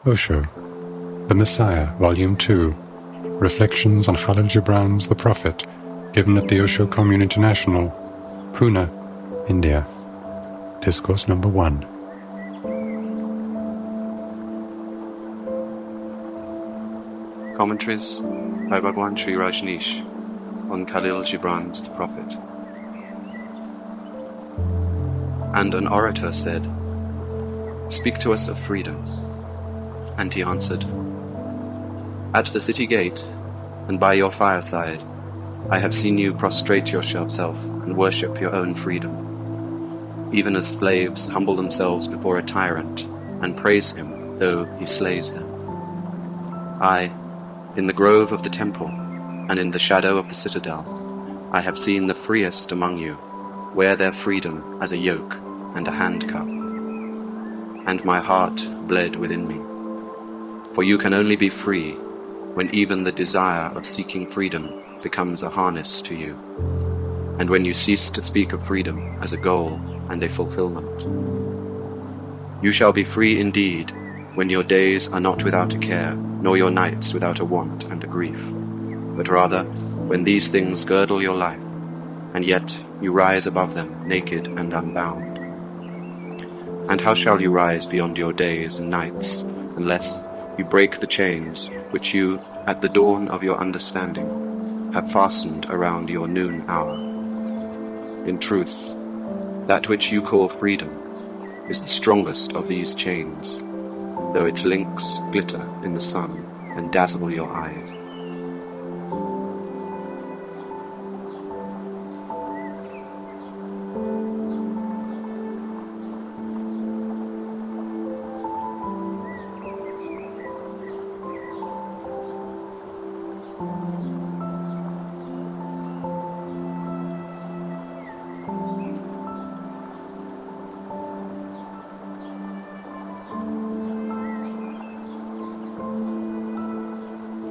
Osho, The Messiah, Volume 2, Reflections on Khalil Gibran's The Prophet, given at the Osho Commune International, Pune, India. Discourse number 1. Commentaries by Bhagwan Sri Rajneesh on Khalil Gibran's The Prophet. And an orator said, "Speak to us of freedom." And he answered, "At the city gate and by your fireside, I have seen you prostrate yourself and worship your own freedom, even as slaves humble themselves before a tyrant and praise him though he slays them. I, in the grove of the temple and in the shadow of the citadel, I have seen the freest among you wear their freedom as a yoke and a handcuff, and my heart bled within me. For you can only be free when even the desire of seeking freedom becomes a harness to you, and when you cease to speak of freedom as a goal and a fulfillment. You shall be free indeed when your days are not without a care, nor your nights without a want and a grief, but rather when these things girdle your life, and yet you rise above them naked and unbound. And how shall you rise beyond your days and nights unless you break the chains which you, at the dawn of your understanding, have fastened around your noon hour? In truth, that which you call freedom is the strongest of these chains, though its links glitter in the sun and dazzle your eyes.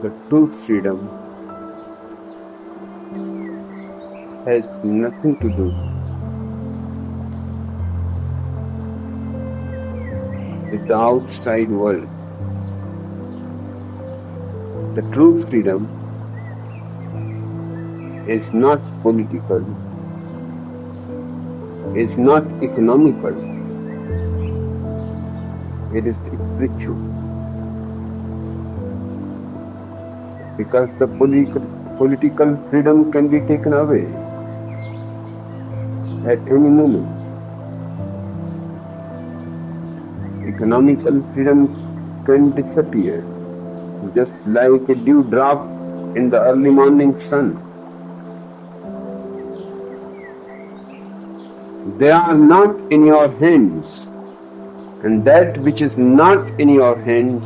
The true freedom has nothing to do with the outside world. The true freedom is not political, is not economical, it is spiritual. Because the political freedom can be taken away at any moment. Economical freedom can disappear, just like a dewdrop in the early morning sun. They are not in your hands, and that which is not in your hands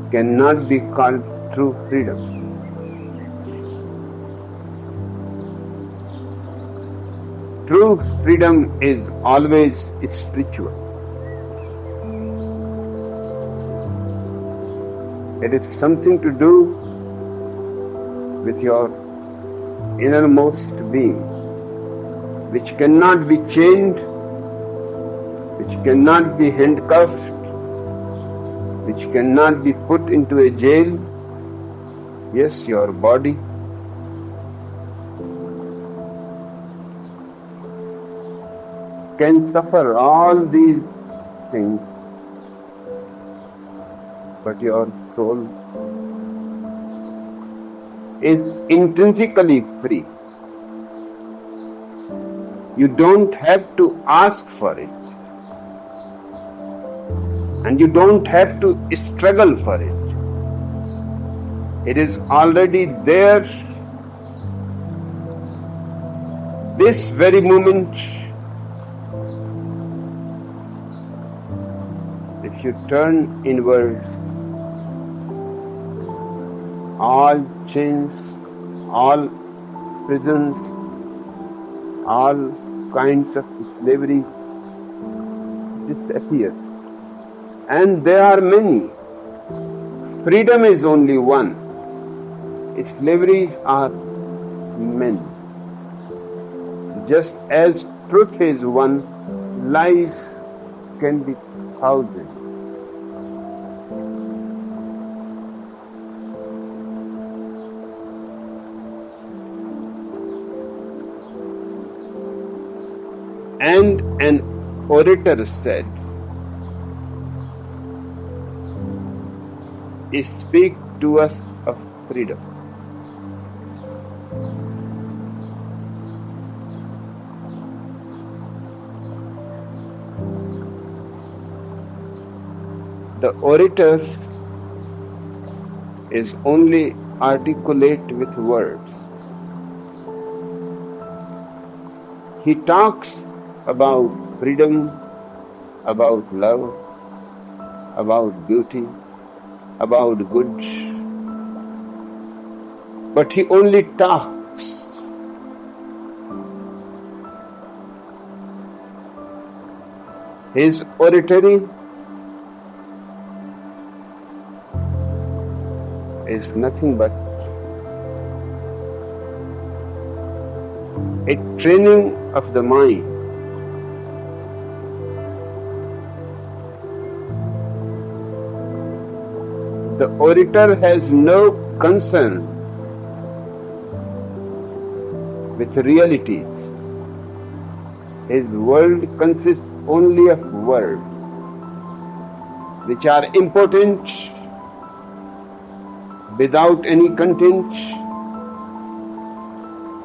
cannot be called true freedom. True freedom is always spiritual. It is something to do with your innermost being, which cannot be chained, which cannot be handcuffed, which cannot be put into a jail. Yes, your body can suffer all these things, but your soul is intrinsically free. You don't have to ask for it. And you don't have to struggle for it. It is already there. This very moment, if you turn inward, all chains, all prisons, all kinds of slavery disappear. And there are many. Freedom is only one. Slaveries are many. Just as truth is one, lies can be thousands. And an orator said, "Speak to us of freedom." The orator is only articulate with words. He talks about freedom, about love, about beauty, about good, but he only talks. His oratory is nothing but a training of the mind. The orator has no concern with realities. His world consists only of words, which are important without any content,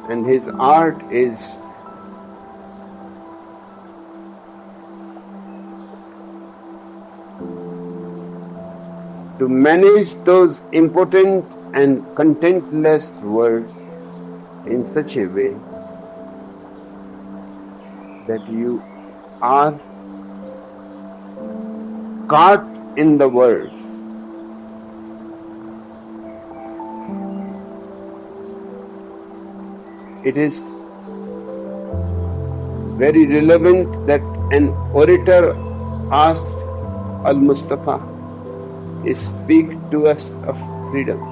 and his art is to manage those important and contentless words in such a way that you are caught in the words. It is very relevant that an orator asked Al-Mustafa, "Speak to us of freedom."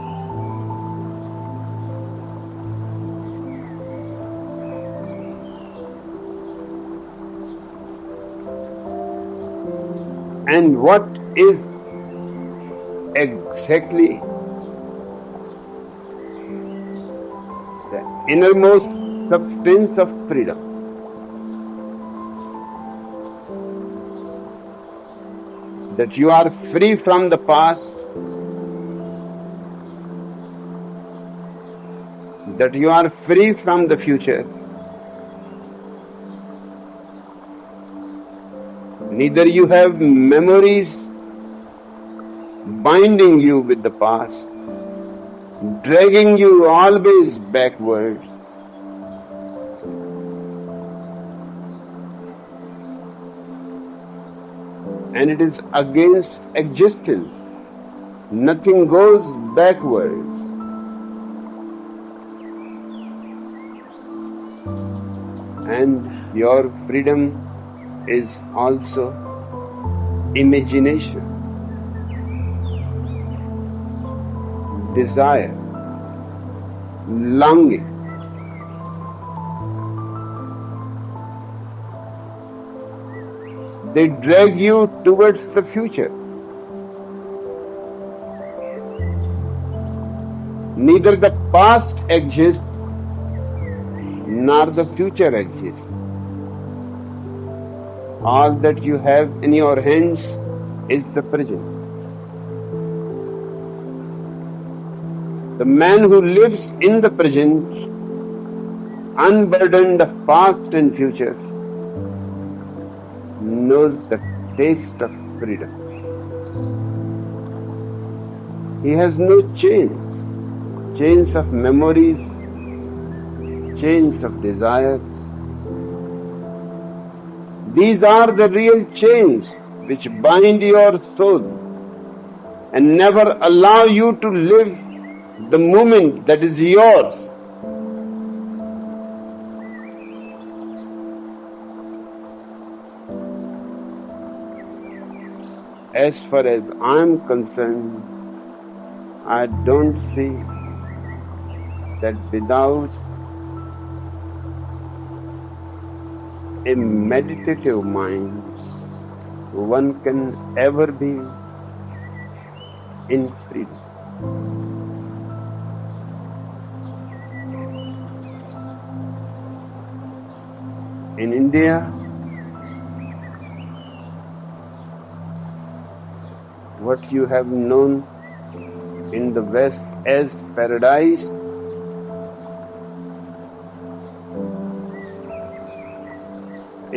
And what is exactly the innermost substance of freedom? That you are free from the past, that you are free from the future. Neither you have memories binding you with the past, dragging you always backwards. And it is against existence. Nothing goes backwards. And your freedom is also imagination, desire, longing. They drag you towards the future. Neither the past exists nor the future exists. All that you have in your hands is the present. The man who lives in the present, unburdened of past and future, knows the taste of freedom. He has no chains of memories, chains of desires. These are the real chains which bind your soul and never allow you to live the moment that is yours. As far as I am concerned, I don't see that without a meditative mind, one can ever be in freedom. In India, what you have known in the West as paradise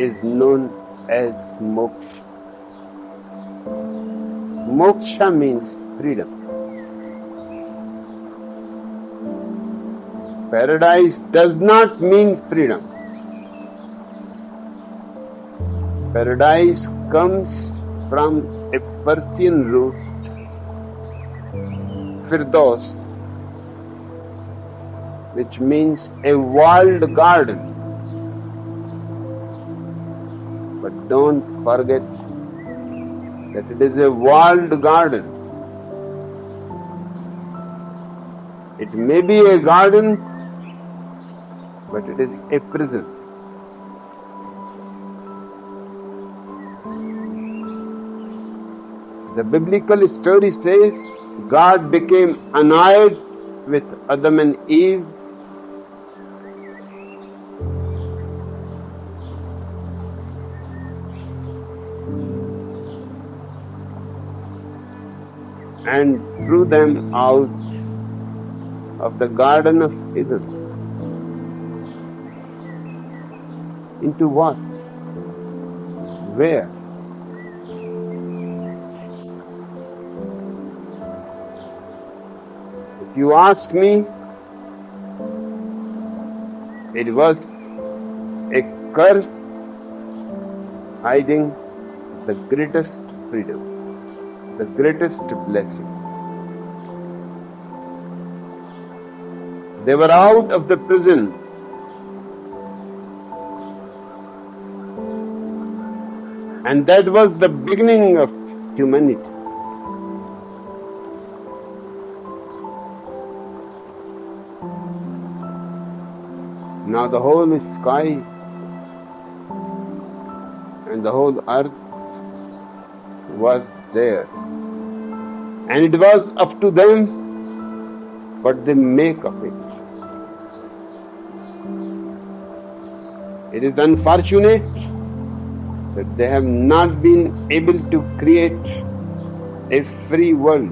is known as moksha. Moksha means freedom. Paradise does not mean freedom. Paradise comes from a Persian root, Firdaus, which means a walled garden. But don't forget that it is a walled garden. It may be a garden, but it is a prison. The biblical story says God became annoyed with Adam and Eve and threw them out of the Garden of Eden. Into what? Where? If you ask me, it was a curse hiding the greatest freedom, the greatest blessing. They were out of the prison. And that was the beginning of humanity. Now the whole sky and the whole earth was there. And it was up to them what they make of it. It is unfortunate that they have not been able to create a free world.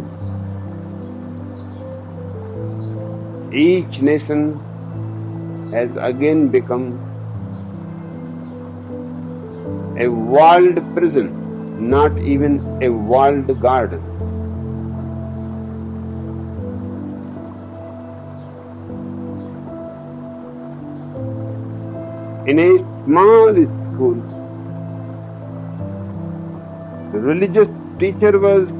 Each nation has again become a walled prison, not even a walled garden. In a small school, the religious teacher was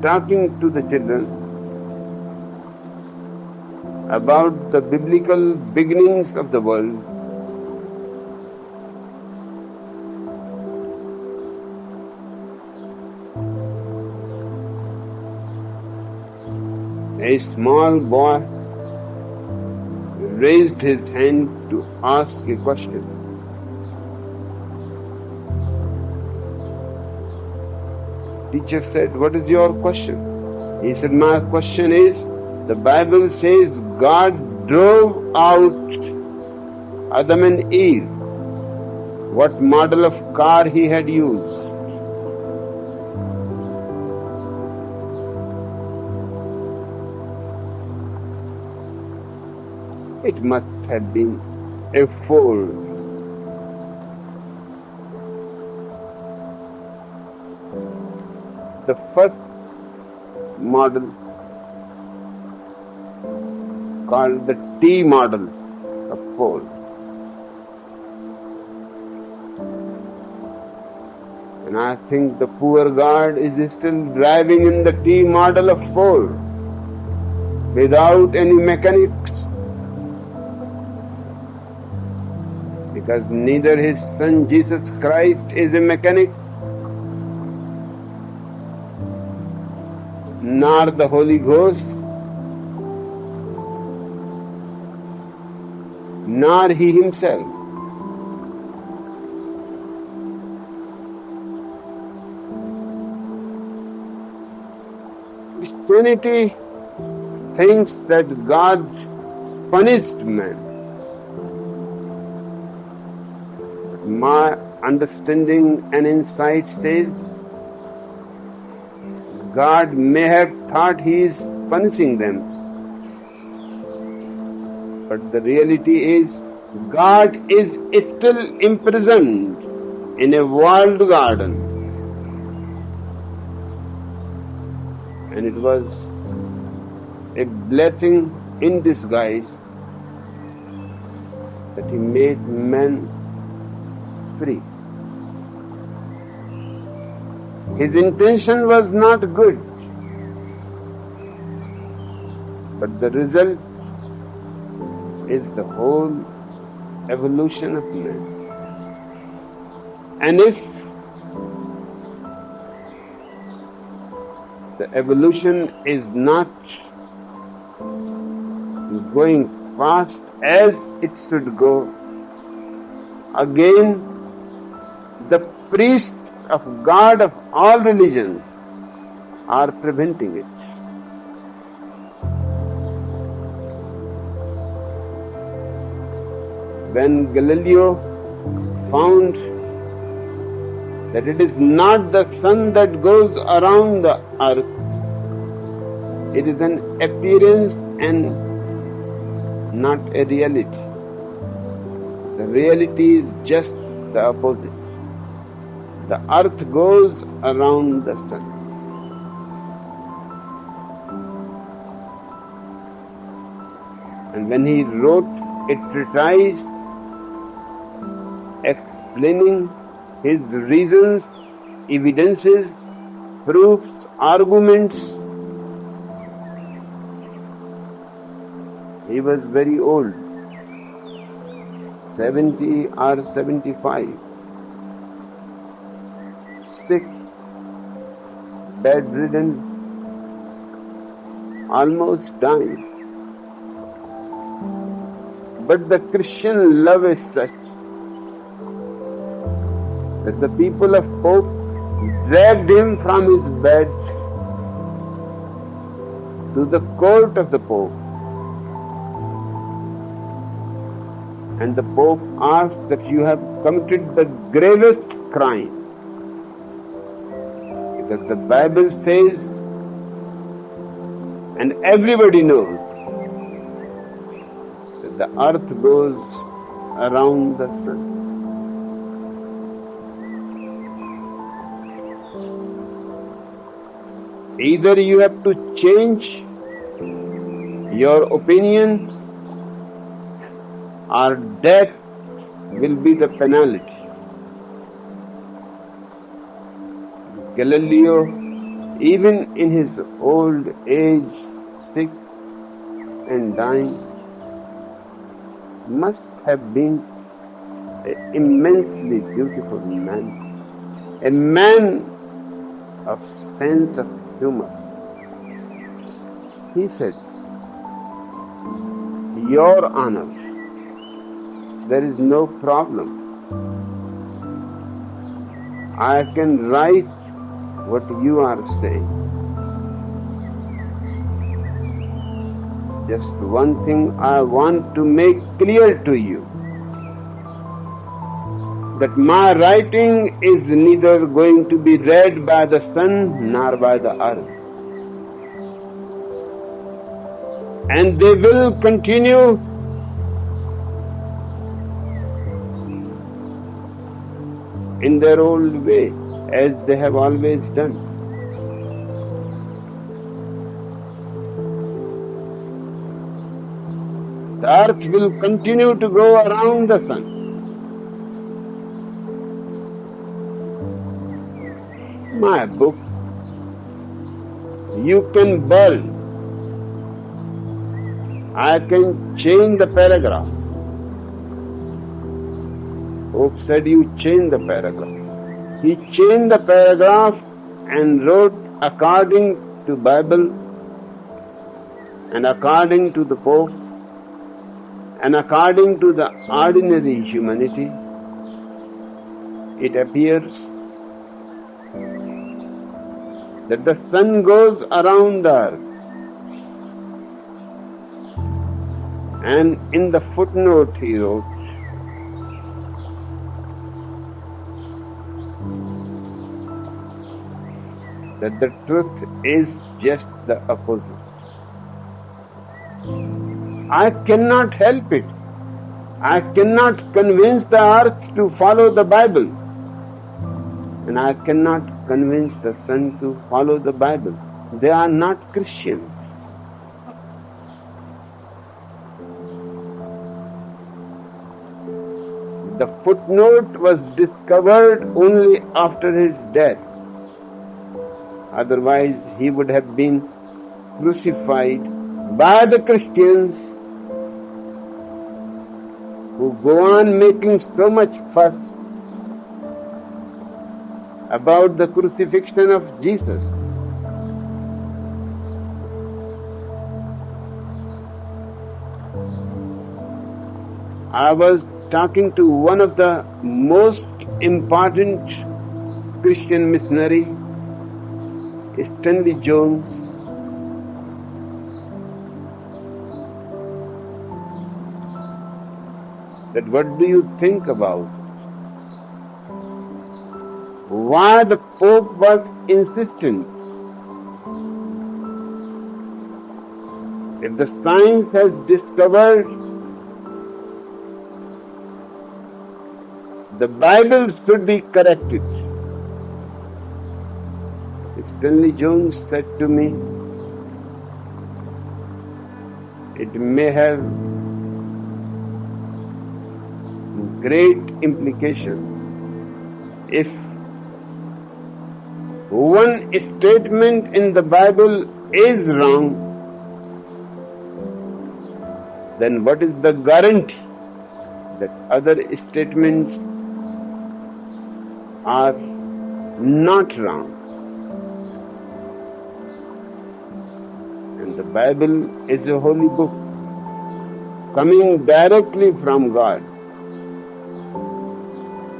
talking to the children about the biblical beginnings of the world. A small boy raised his hand to ask a question. Teacher said, "What is your question?" He said, "My question is, the Bible says God drove out Adam and Eve. What model of car he had used?" It must have been a Ford. The first model, called the T model of Ford. And I think the poor God is still driving in the T model of Ford without any mechanics, because neither his son Jesus Christ is a mechanic, nor the Holy Ghost, nor he himself. Christianity thinks that God punished man. My understanding and insight says God may have thought He is punishing them, but the reality is God is still imprisoned in a walled garden, and it was a blessing in disguise that He made man free. His intention was not good, but the result is the whole evolution of man. And if the evolution is not going fast as it should go, again the priests of God of all religions are preventing it. When Galileo found that it is not the sun that goes around the earth, it is an appearance and not a reality. The reality is just the opposite. The earth goes around the sun. And when he wrote a treatise explaining his reasons, evidences, proofs, arguments, he was very old, 70 or 75, sick, bedridden, almost dying. But the Christian love is such that the people of Pope dragged him from his bed to the court of the Pope. And the Pope asked that you have committed the gravest crime. Because the Bible says, and everybody knows, that the earth goes around the sun. Either you have to change your opinion, or death will be the penalty. Galileo, even in his old age, sick and dying, must have been an immensely beautiful man, a man of sense of humor. He said, "Your Honor, there is no problem. I can write what you are saying. Just one thing I want to make clear to you, that my writing is neither going to be read by the sun nor by the earth. And they will continue in their old way, as they have always done. The earth will continue to go around the sun. My book, you can burn. I can change the paragraph." Pope said, "You change the paragraph." He changed the paragraph and wrote according to Bible and according to the Pope and according to the ordinary humanity. It appears that the sun goes around the earth. And in the footnote he wrote, that the truth is just the opposite. I cannot help it. I cannot convince the earth to follow the Bible. And I cannot convince the sun to follow the Bible. They are not Christians. The footnote was discovered only after his death. Otherwise, he would have been crucified by the Christians who go on making so much fuss about the crucifixion of Jesus. I was talking to one of the most important Christian missionary, Stanley Jones. That what do you think about? Why the Pope was insistent? If the science has discovered the Bible should be corrected. Stanley Jones said to me, it may have great implications if one statement in the Bible is wrong, then what is the guarantee that other statements are not wrong? And the Bible is a holy book coming directly from God.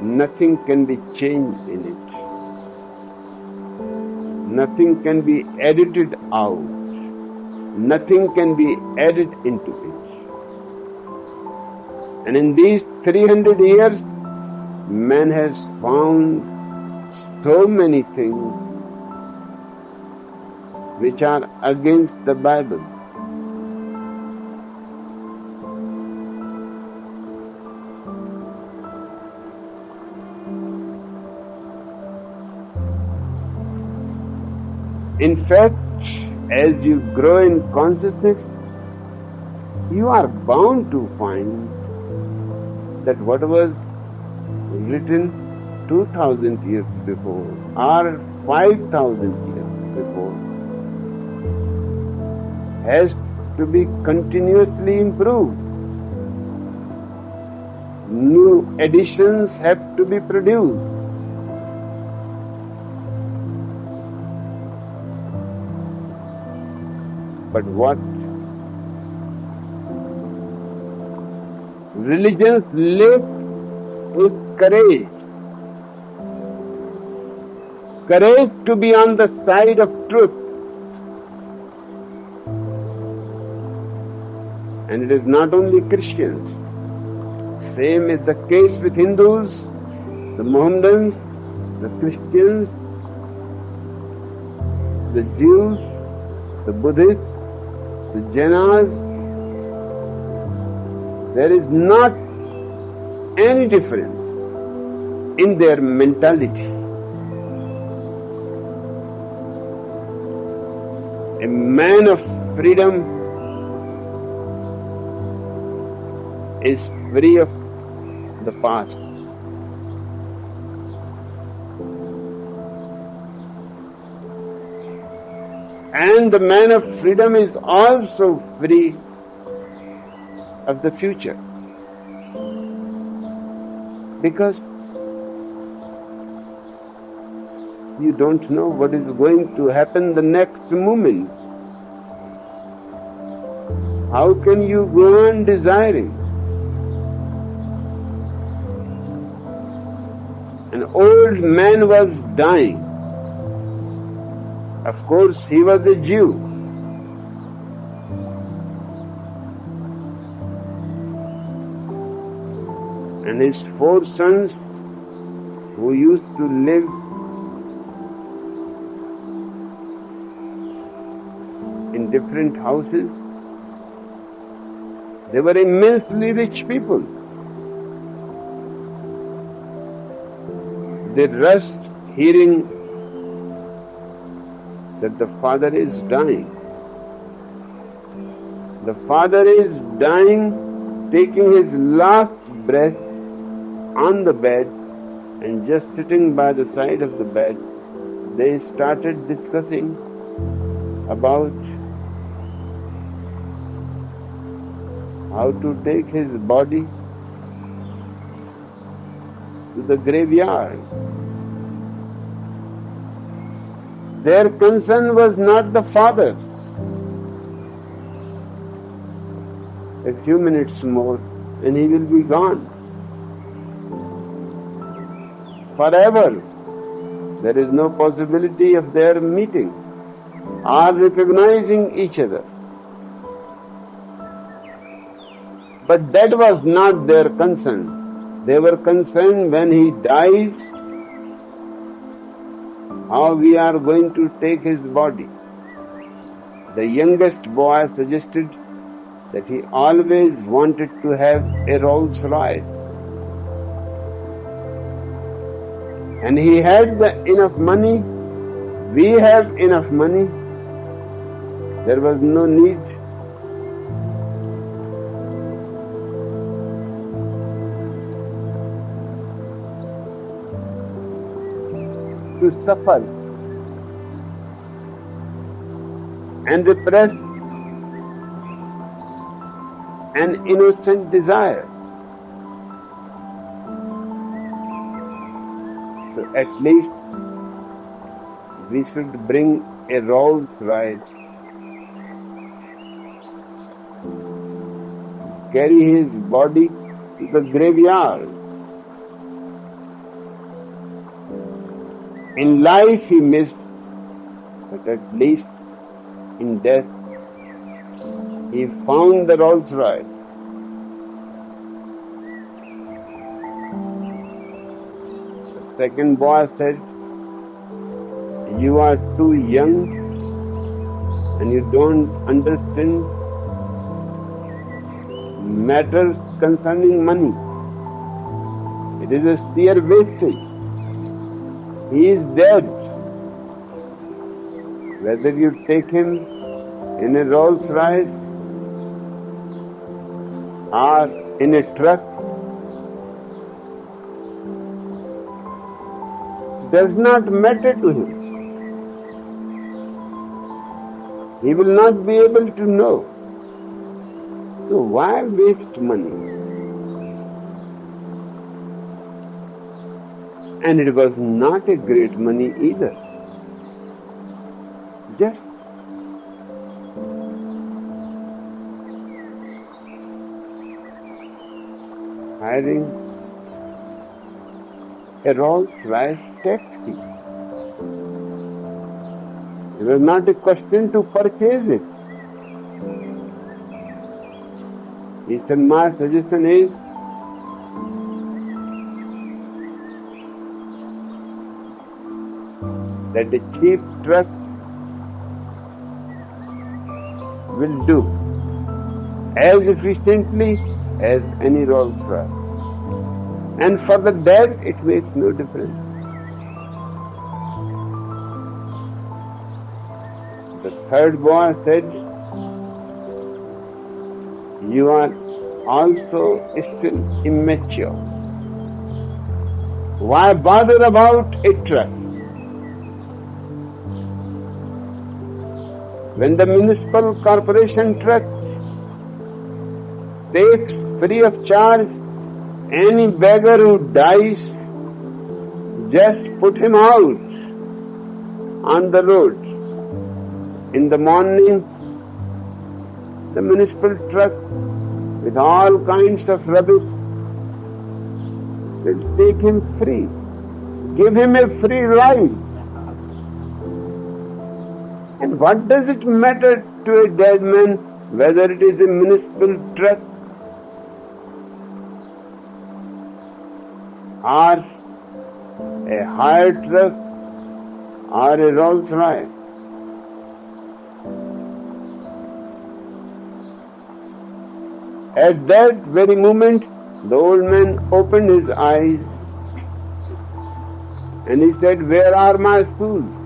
Nothing can be changed in it. Nothing can be edited out. Nothing can be added into it. And in these 300 years, man has found so many things which are against the Bible. In fact, as you grow in consciousness, you are bound to find that what was written 2000 years before or 5000 years before has to be continuously improved. New editions have to be produced. But what religions lack is courage. Courage to be on the side of truth. And it is not only Christians. Same is the case with Hindus, the Mohammedans, the Christians, the Jews, the Buddhists, the Jainas. There is not any difference in their mentality. A man of freedom is free of the past. And the man of freedom is also free of the future. Because you don't know what is going to happen the next moment. How can you go on desiring? An old man was dying. Of course, he was a Jew. And his 4 sons, who used to live in different houses. They were immensely rich people. They rushed hearing that the father is dying. The father is dying, taking his last breath on the bed, and just sitting by the side of the bed, they started discussing about how to take his body to the graveyard. Their concern was not the father. A few minutes more and he will be gone. Forever. There is no possibility of their meeting or recognizing each other. But that was not their concern. They were concerned when he dies, how we are going to take his body. The youngest boy suggested that he always wanted to have a Rolls Royce. And he had enough money, we have enough money, there was no need to suffer and repress an innocent desire. So at least we should bring a Rolls Royce, carry his body to the graveyard. In life he missed, but at least in death he found the Rolls Royce. The second boy said, "You are too young and you don't understand matters concerning money. It is a sheer wastage. He is dead. Whether you take him in a Rolls Royce or in a truck does not matter to him. He will not be able to know. So why waste money?" And it was not a great money either. Just hiring a Rolls Royce taxi. It was not a question to purchase it. He said, "My suggestion is that a cheap truck will do as efficiently as any Rolls Royce. And for the dead, it makes no difference." The third boy said, "You are also still immature. Why bother about a truck? When the municipal corporation truck takes free of charge any beggar who dies, just put him out on the road. In the morning, the municipal truck with all kinds of rubbish will take him free. Give him a free ride. And what does it matter to a dead man whether it is a municipal truck or a hired truck or a Rolls Royce?" At that very moment, the old man opened his eyes and he said, "Where are my shoes?"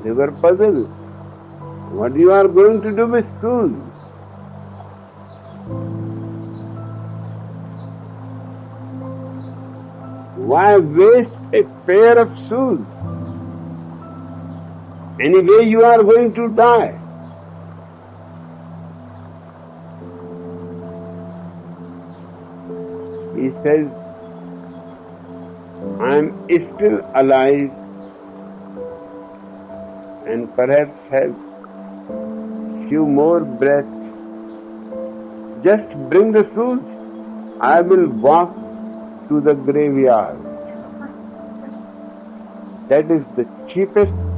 They were puzzled. What you are going to do with shoes? Why waste a pair of shoes? Anyway, you are going to die. He says, I am still alive and perhaps have few more breaths. Just bring the shoes. I will walk to the graveyard. That is the cheapest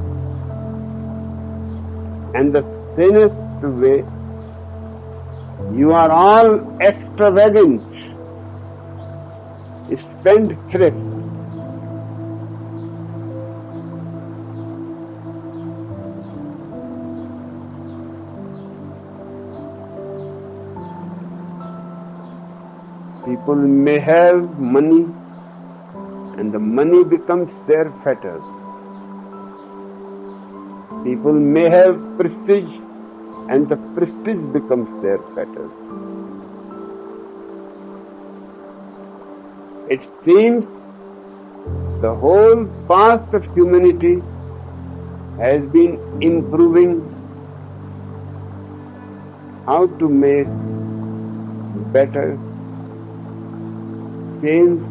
and the sanest way. You are all extravagant, spendthrift. People may have money and the money becomes their fetters. People may have prestige and the prestige becomes their fetters. It seems the whole past of humanity has been improving how to make better chains,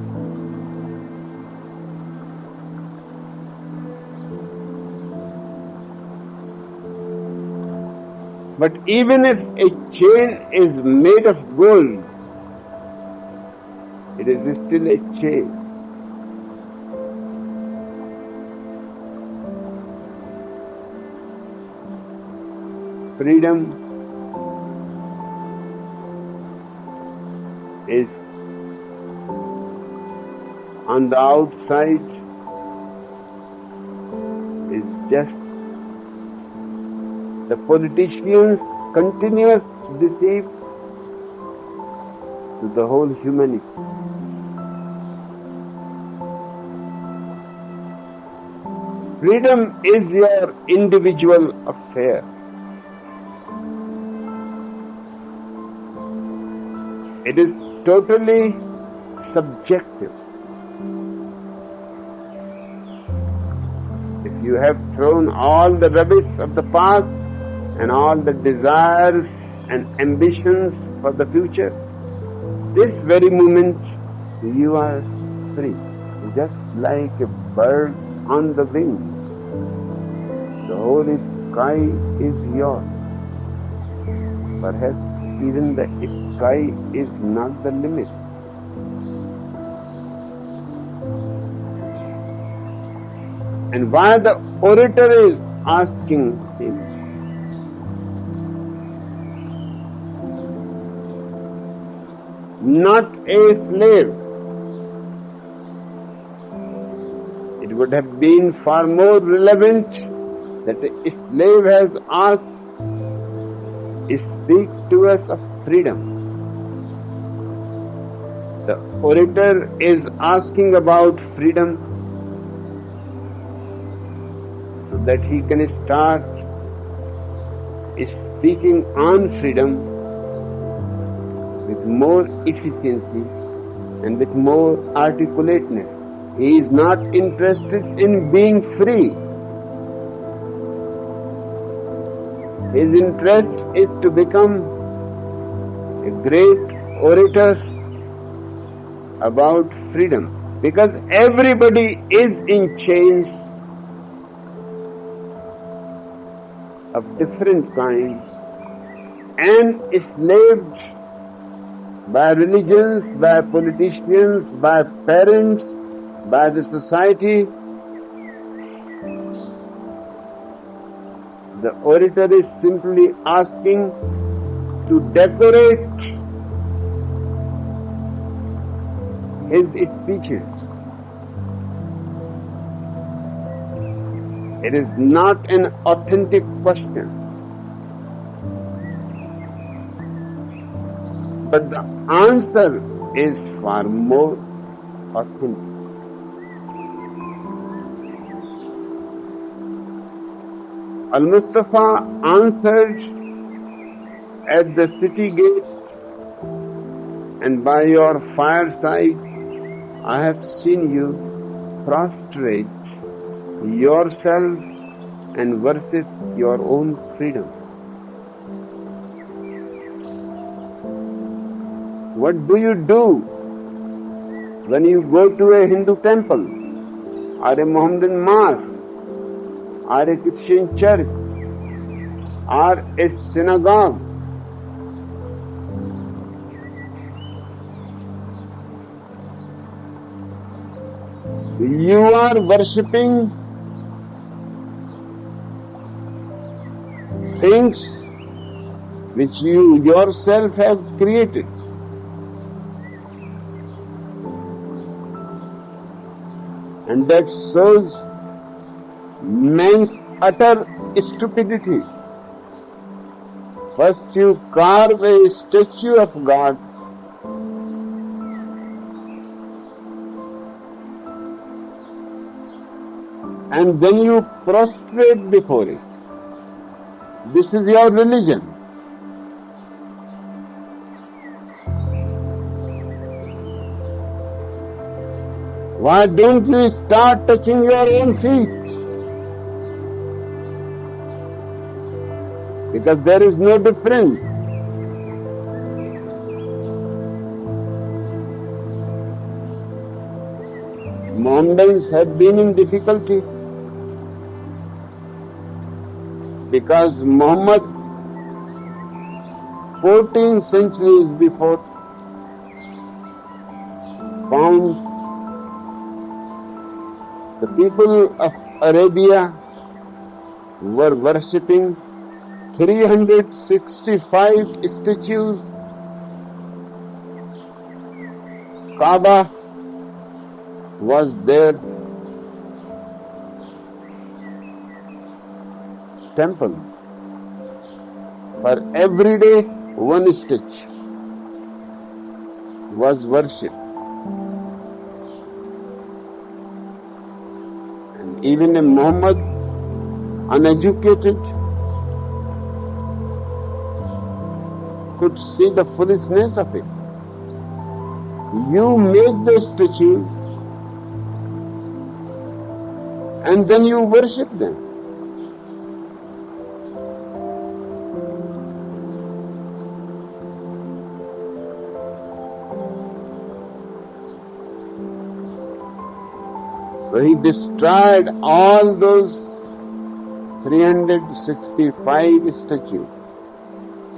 but even if a chain is made of gold, it is still a chain. Freedom is on the outside, is just the politicians' continuous deceit to the whole humanity. Freedom is your individual affair. It is totally subjective. If you have thrown all the rubbish of the past and all the desires and ambitions for the future, this very moment you are free, just like a bird on the wing. The whole sky is yours. Perhaps even the sky is not the limit. And why the orator is asking him, not a slave. It would have been far more relevant that a slave has asked, speak to us of freedom. The orator is asking about freedom so that he can start speaking on freedom with more efficiency and with more articulateness. He is not interested in being free. His interest is to become a great orator about freedom, because everybody is in chains of different kind and enslaved by religions, by politicians, by parents, by the society. The orator is simply asking to decorate his speeches. It is not an authentic question. But the answer is far more authentic. Al-Mustafa answers at the city gate, and by your fireside I have seen you prostrate yourself and worship your own freedom. What do you do when you go to a Hindu temple or a Mohammedan mosque or a Christian church or a synagogue? You are worshipping things which you yourself have created. And that shows man's utter stupidity. First you carve a statue of God, and then you prostrate before it. This is your religion. Why don't you start touching your own feet? Because there is no difference. Mohammedans have been in difficulty because Muhammad 14 centuries before found the people of Arabia were worshipping 365 statues. Kaaba was their temple. For every day, one statue was worshipped. And even a Muhammad, uneducated, could see the foolishness of it. You make the statues and then you worship them. So he destroyed all those 365 statues.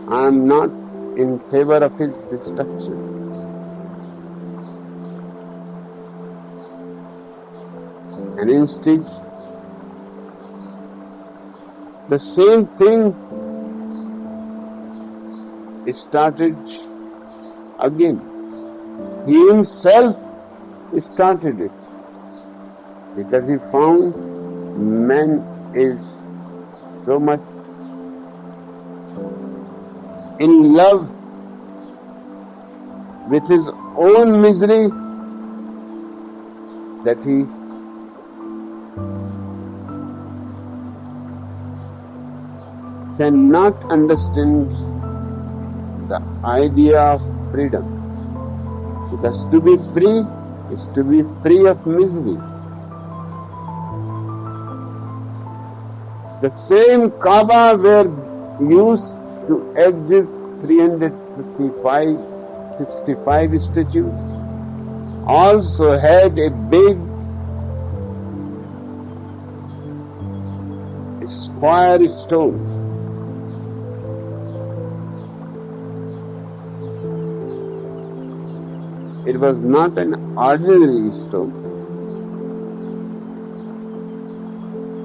I am not in favor of his destruction. And instead, the same thing started again. He himself started it because he found man is so much in love with his own misery that he cannot understand the idea of freedom. Because to be free is to be free of misery. The same Kaaba where used to exist 365 statues also had a big square stone. It was not an ordinary stone.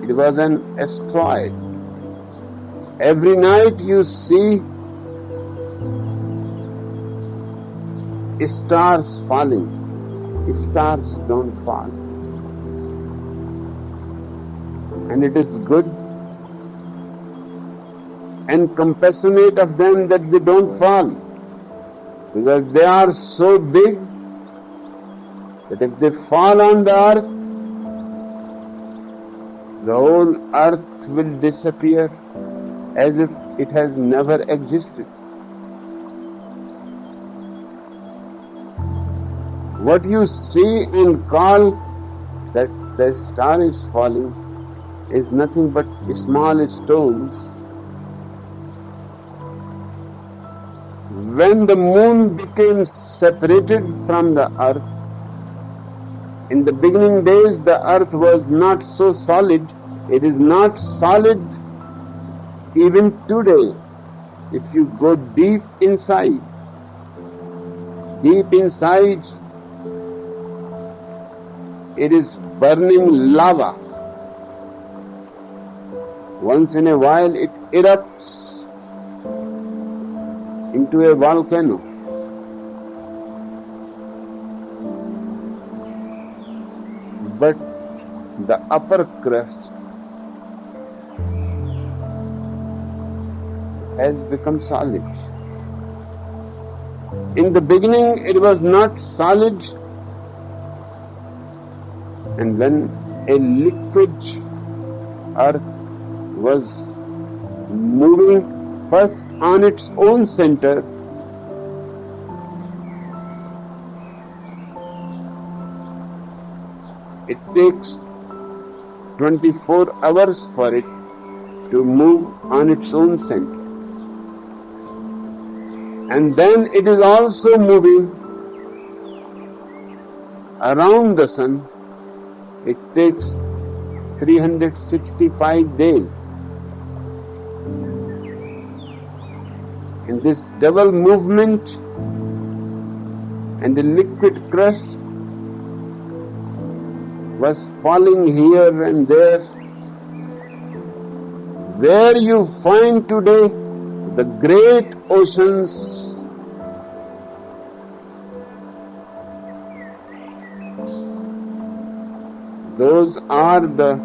It was an asteroid. Every night you see stars falling. Stars don't fall. And it is good and compassionate of them that they don't fall. because they are so big that if they fall on the earth, the whole earth will disappear as if it has never existed. What you see and call that the star is falling is nothing but small stones. When the moon became separated from the earth, in the beginning days the earth was not so solid. It is not solid even today. If you go deep inside, it is burning lava. Once in a while it erupts into a volcano. But the upper crust has become solid. In the beginning it was not solid, and when a liquid earth was moving first on its own center, it takes 24 hours for it to move on its own center. And then it is also moving around the sun. It takes 365 days. In this double movement, and the liquid crust was falling here and there, where you find today the great oceans, those are the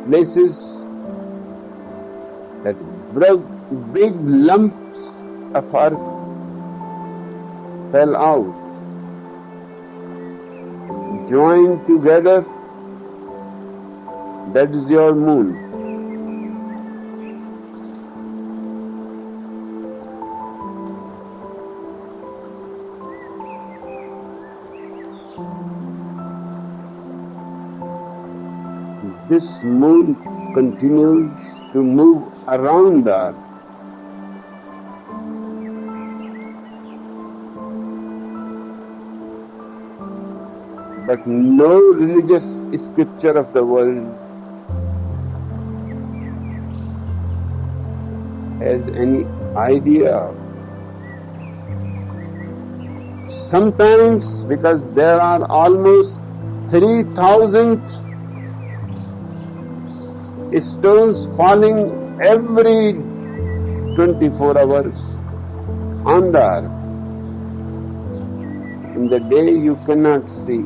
places that big lumps of earth fell out, joined together. That is your moon. This moon continues to move around the earth. But no religious scripture of the world has any idea of. Sometimes, because there are almost 3,000 stones falling every 24 hours on the earth. In the day you cannot see,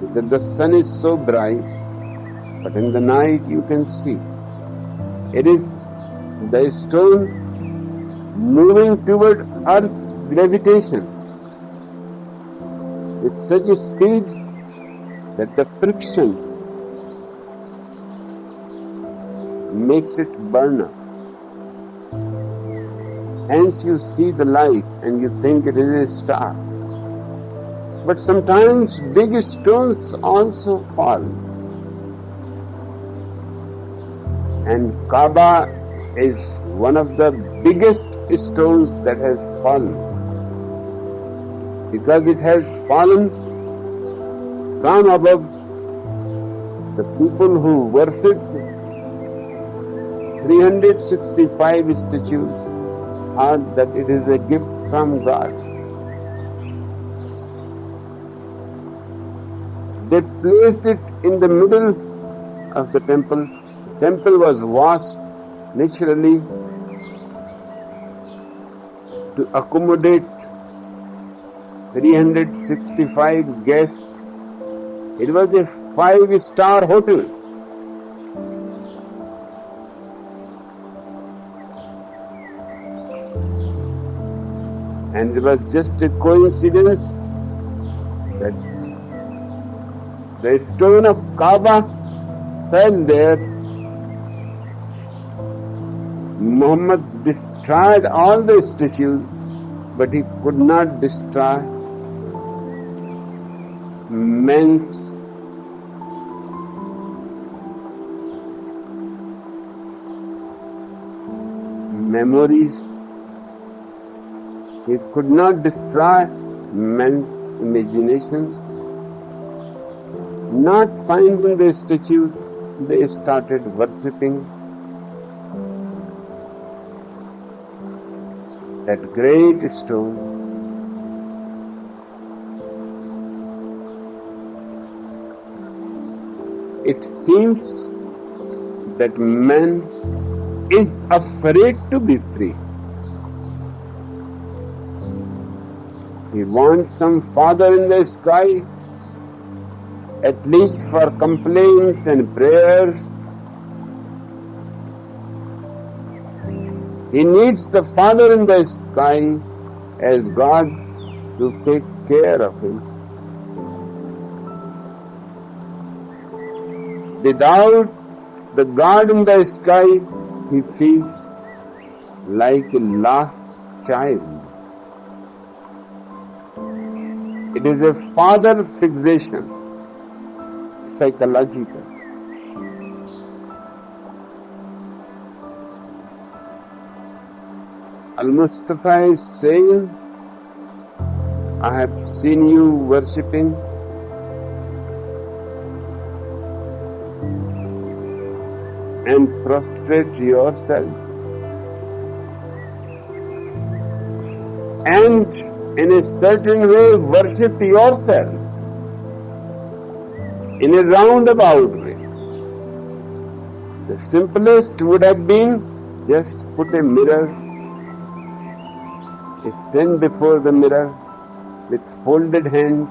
because the sun is so bright, but in the night you can see. It is the stone moving toward Earth's gravitation with such a speed that the friction makes it burn up. Hence you see the light and you think it is a star. But sometimes big stones also fall. And Kaaba is one of the biggest stones that has fallen. Because it has fallen from above, the people who worship 365 statues heard that it is a gift from God. They placed it in the middle of the temple. The temple was vast naturally to accommodate 365 guests. It was a 5-star hotel. it was just a coincidence that the stone of Kaaba fell there. Muhammad destroyed all the statues, but he could not destroy men's memories. He could not destroy men's imaginations. Not finding the statues, they started worshipping that great stone. It seems that man is afraid to be free. He wants some father in the sky, at least for complaints and prayers. He needs the Father in the sky as God to take care of him. Without the God in the sky, he feels like a lost child. It is a father fixation, psychological. Al-Mustafa is saying, I have seen you worshipping and prostrate yourself, and in a certain way worship yourself in a roundabout way. The simplest would have been just put a mirror, stand before the mirror with folded hands,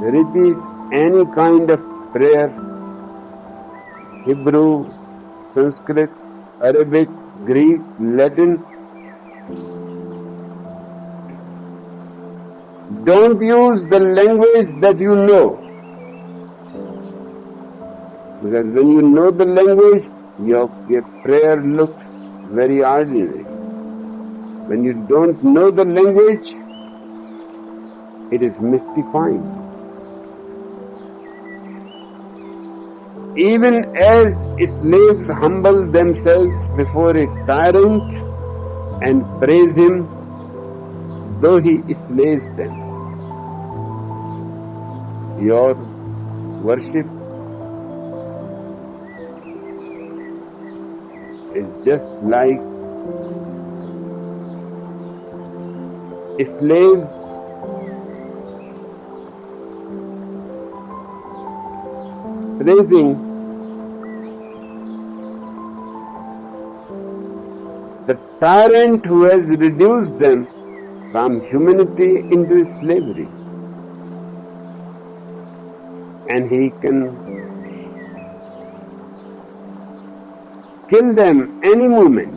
repeat any kind of prayer, Hebrew, Sanskrit, Arabic, Greek, Latin. Don't use the language that you know, because when you know the language, your prayer looks very ordinary. When you don't know the language, it is mystifying. Even as slaves humble themselves before a tyrant and praise him, though he slays them, your worship is just like slaves praising the tyrant who has reduced them from humanity into slavery. And he can kill them any moment,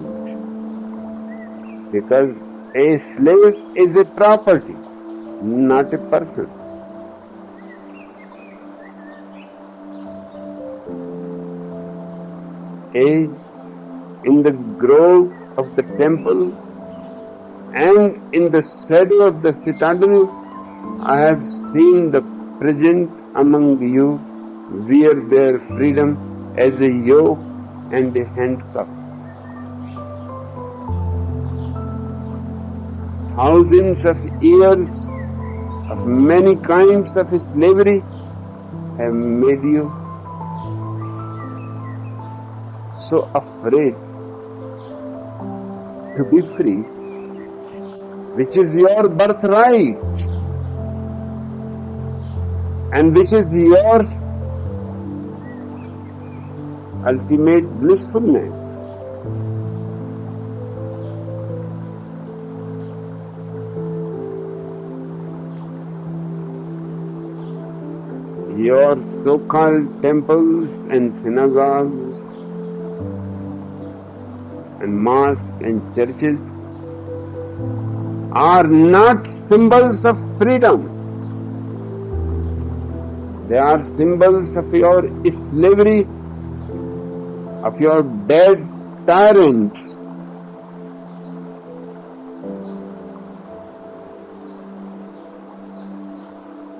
because a slave is a property, not a person. In the grove of the temple and in the shadow of the citadel, I have seen the present among you wear their freedom as a yoke and a handcuff. Thousands of years of many kinds of slavery have made you so afraid to be free, which is your birthright and which is your ultimate blissfulness. Your so-called temples and synagogues and mosques and churches are not symbols of freedom. They are symbols of your slavery, of your dead tyrants.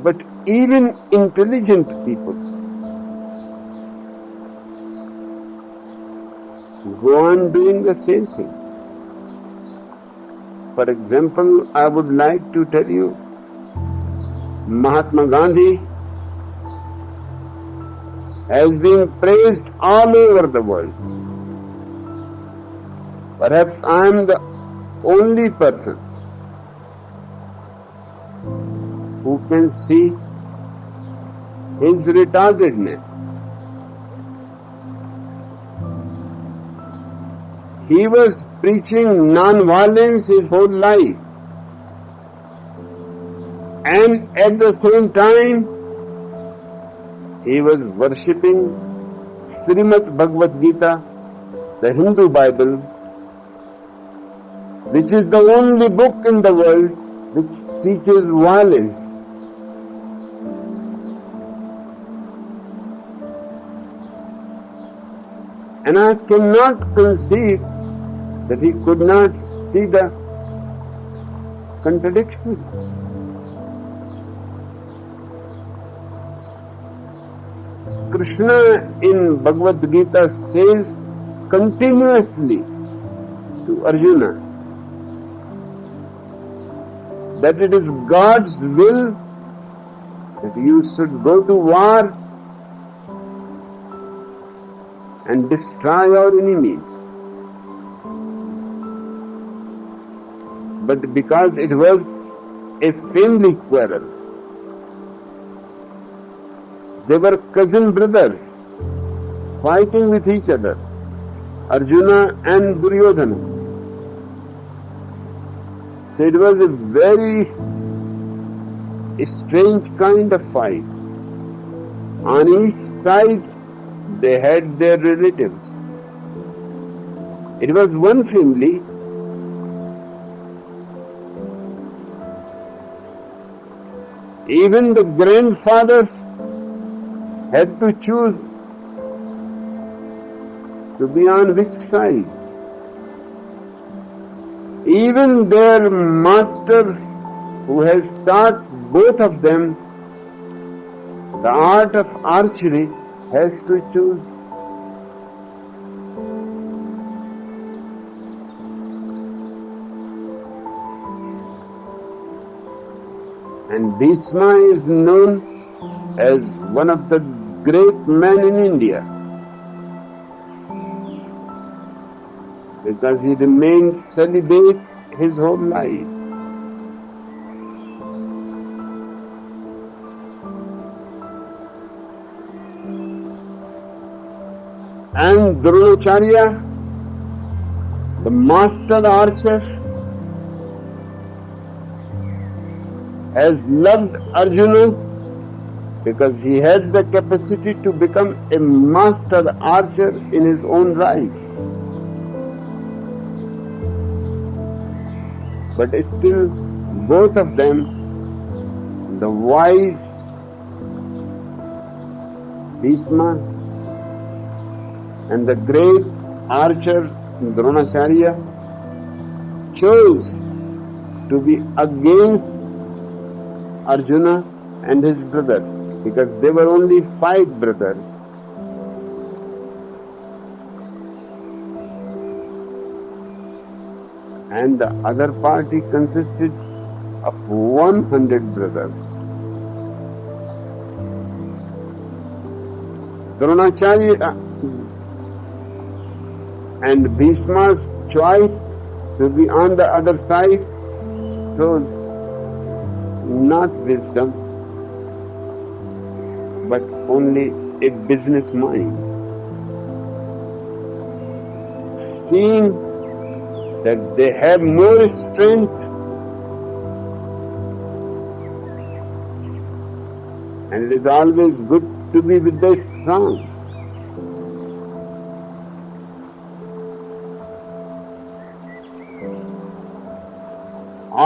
But even intelligent people go on doing the same thing. For example, I would like to tell you, Mahatma Gandhi has been praised all over the world. Perhaps I am the only person who can see his retardedness. He was preaching non-violence his whole life, and at the same time he was worshipping Srimad Bhagavad Gita, the Hindu Bible, which is the only book in the world which teaches violence. And I cannot conceive that he could not see the contradiction. Krishna in Bhagavad Gita says continuously to Arjuna that it is God's will that you should go to war and destroy your enemies. But because it was a family quarrel, they were cousin brothers fighting with each other, Arjuna and Duryodhana. So it was a very strange kind of fight. On each side they had their relatives. It was one family. Even the grandfather had to choose to be on which side. Even their master, who has taught both of them the art of archery, has to choose. And Bhishma is known as one of the great men in India because he remained celibate his whole life. And Dronacharya, the master archer, has loved Arjuna because he had the capacity to become a master archer in his own right. But still, both of them, the wise Bhishma and the great archer Dronacharya, chose to be against Arjuna and his brothers, because they were only 5 brothers. And the other party consisted of 100 brothers. Dronacharya and Bhishma's choice to be on the other side shows not wisdom, but only a business mind. Seeing that they have more strength and it is always good to be with the strong.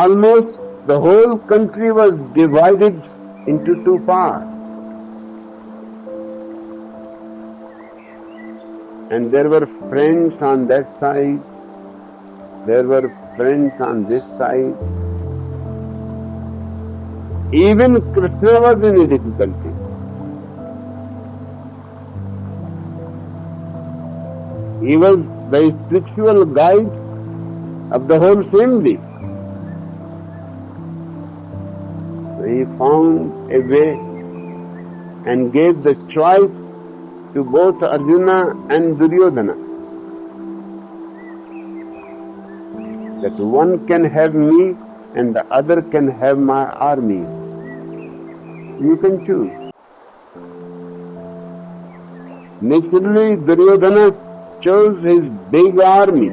almost the whole country was divided into two parts. And there were friends on that side, there were friends on this side. Even Krishna was in a difficulty. He was the spiritual guide of the whole family. So he found a way and gave the choice to both Arjuna and Duryodhana that one can have me and the other can have my armies. You can choose. Naturally, Duryodhana chose his big army,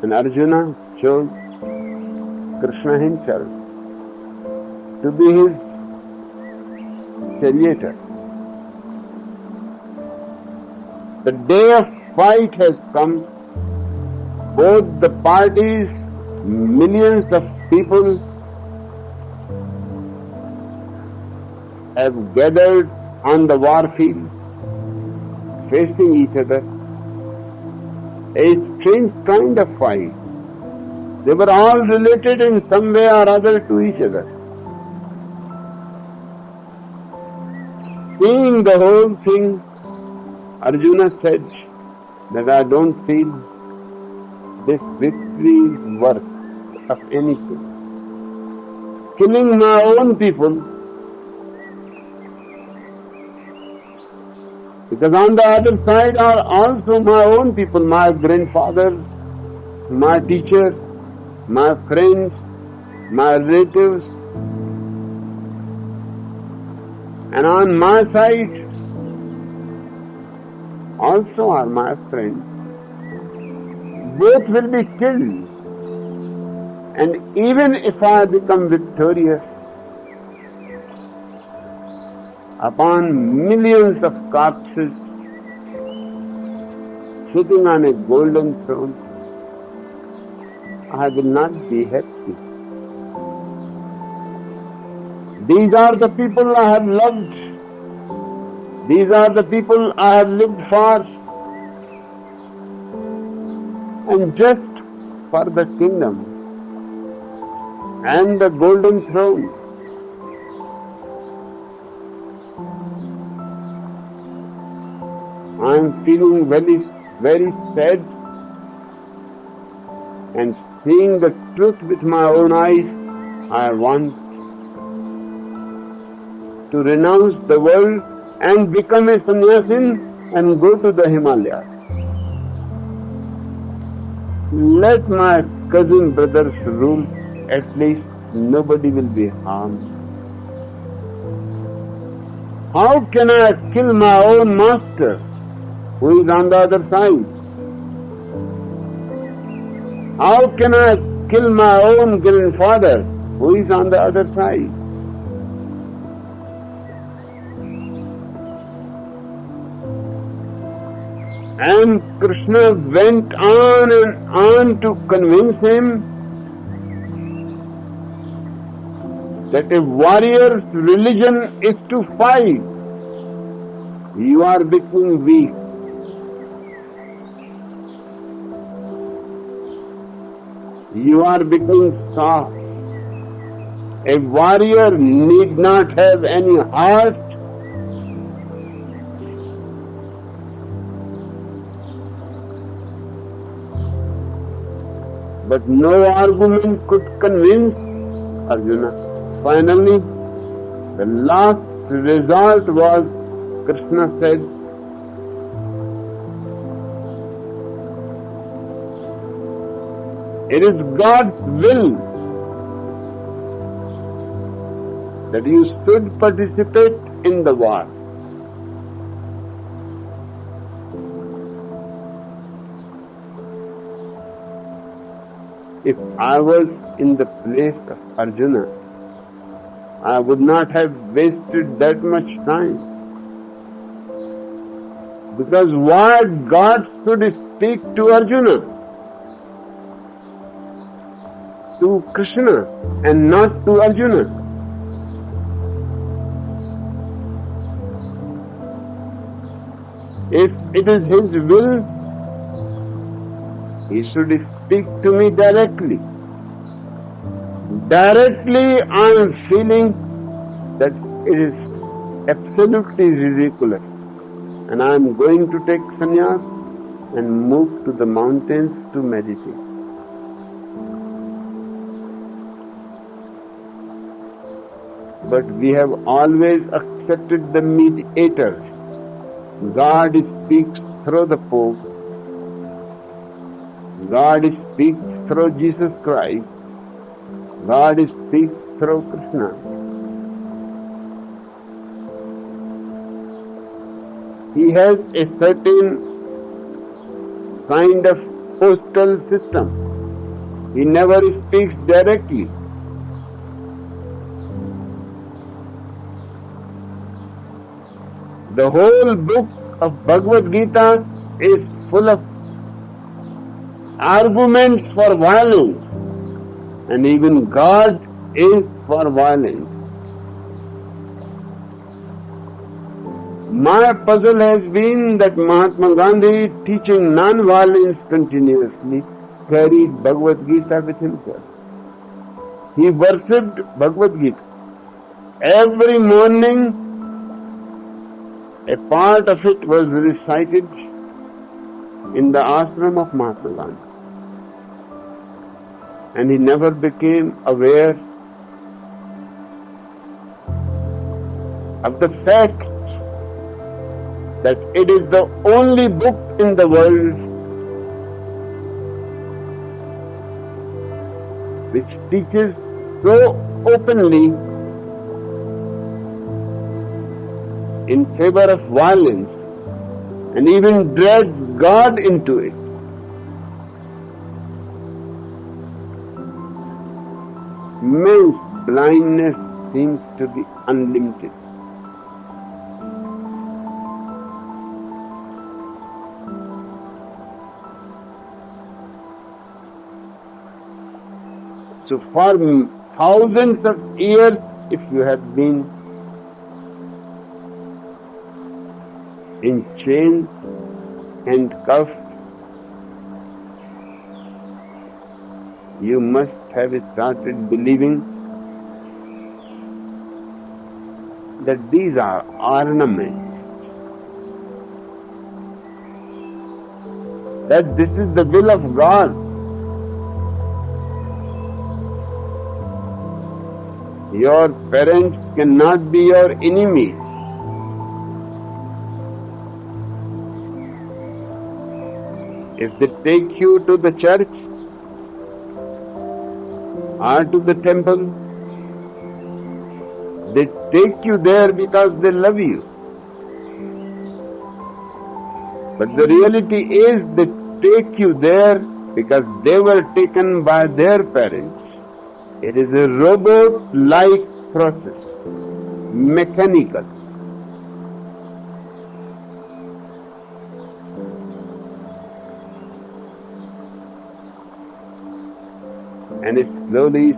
and Arjuna chose Krishna himself to be his charioteer. The day of fight has come. Both the parties, millions of people have gathered on the war field, facing each other. A strange kind of fight. They were all related in some way or other to each other. Seeing the whole thing, Arjuna said that I don't feel this victory is worth of anything. Killing my own people, because on the other side are also my own people, my grandfathers, my teachers, my friends, my relatives. And on my side also are my friends. Both will be killed. And even if I become victorious upon millions of corpses sitting on a golden throne, I will not be happy. These are the people I have loved. These are the people I have lived for. And just for the kingdom and the golden throne, I am feeling very sad and seeing the truth with my own eyes. I want to renounce the world and become a sannyasin and go to the Himalayas. Let my cousin brothers rule, at least nobody will be harmed. How can I kill my own master who is on the other side? How can I kill my own grandfather who is on the other side? And Krishna went on and on to convince him that a warrior's religion is to fight. You are becoming weak. You are becoming soft. A warrior need not have any heart. But no argument could convince Arjuna. Finally, the last result was, Krishna said, it is God's will that you should participate in the war. If I was in the place of Arjuna, I would not have wasted that much time. Because why God should speak to Arjuna? to Krishna and not to Arjuna. If it is his will, he should speak to me directly. Directly I am feeling that it is absolutely ridiculous and I am going to take sannyas and move to the mountains to meditate. But we have always accepted the mediators. God speaks through the Pope. God speaks through Jesus Christ. God speaks through Krishna. He has a certain kind of postal system. He never speaks directly. The whole book of Bhagavad Gita is full of arguments for violence, and even God is for violence. My puzzle has been that Mahatma Gandhi, teaching non-violence continuously, carried Bhagavad Gita with himself. He worshipped Bhagavad Gita. Every morning, a part of it was recited in the ashram of Mahatma Gandhi. And he never became aware of the fact that it is the only book in the world which teaches so openly in favor of violence and even drags God into it. Man's blindness seems to be unlimited. So for thousands of years, if you have been in chains and cuffed, you must have started believing that these are ornaments, that this is the will of God. Your parents cannot be your enemies. If they take you to the church or to the temple, they take you there because they love you. But the reality is they take you there because they were taken by their parents. It is a robot-like process, mechanical. And slowly,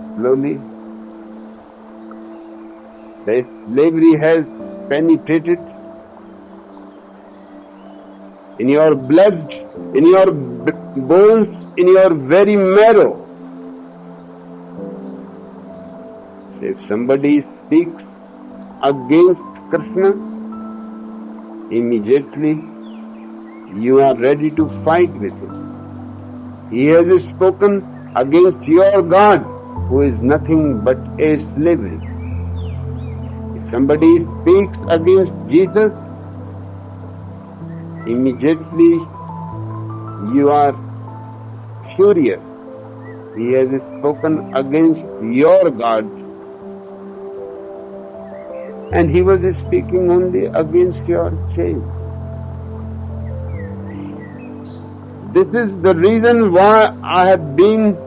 the slavery has penetrated in your blood, in your bones, in your very marrow. So if somebody speaks against Krishna, immediately you are ready to fight with him. He has spoken against your God, who is nothing but a slavery. If somebody speaks against Jesus, immediately you are furious. He has spoken against your God, and he was speaking only against your chain. This is the reason why I have been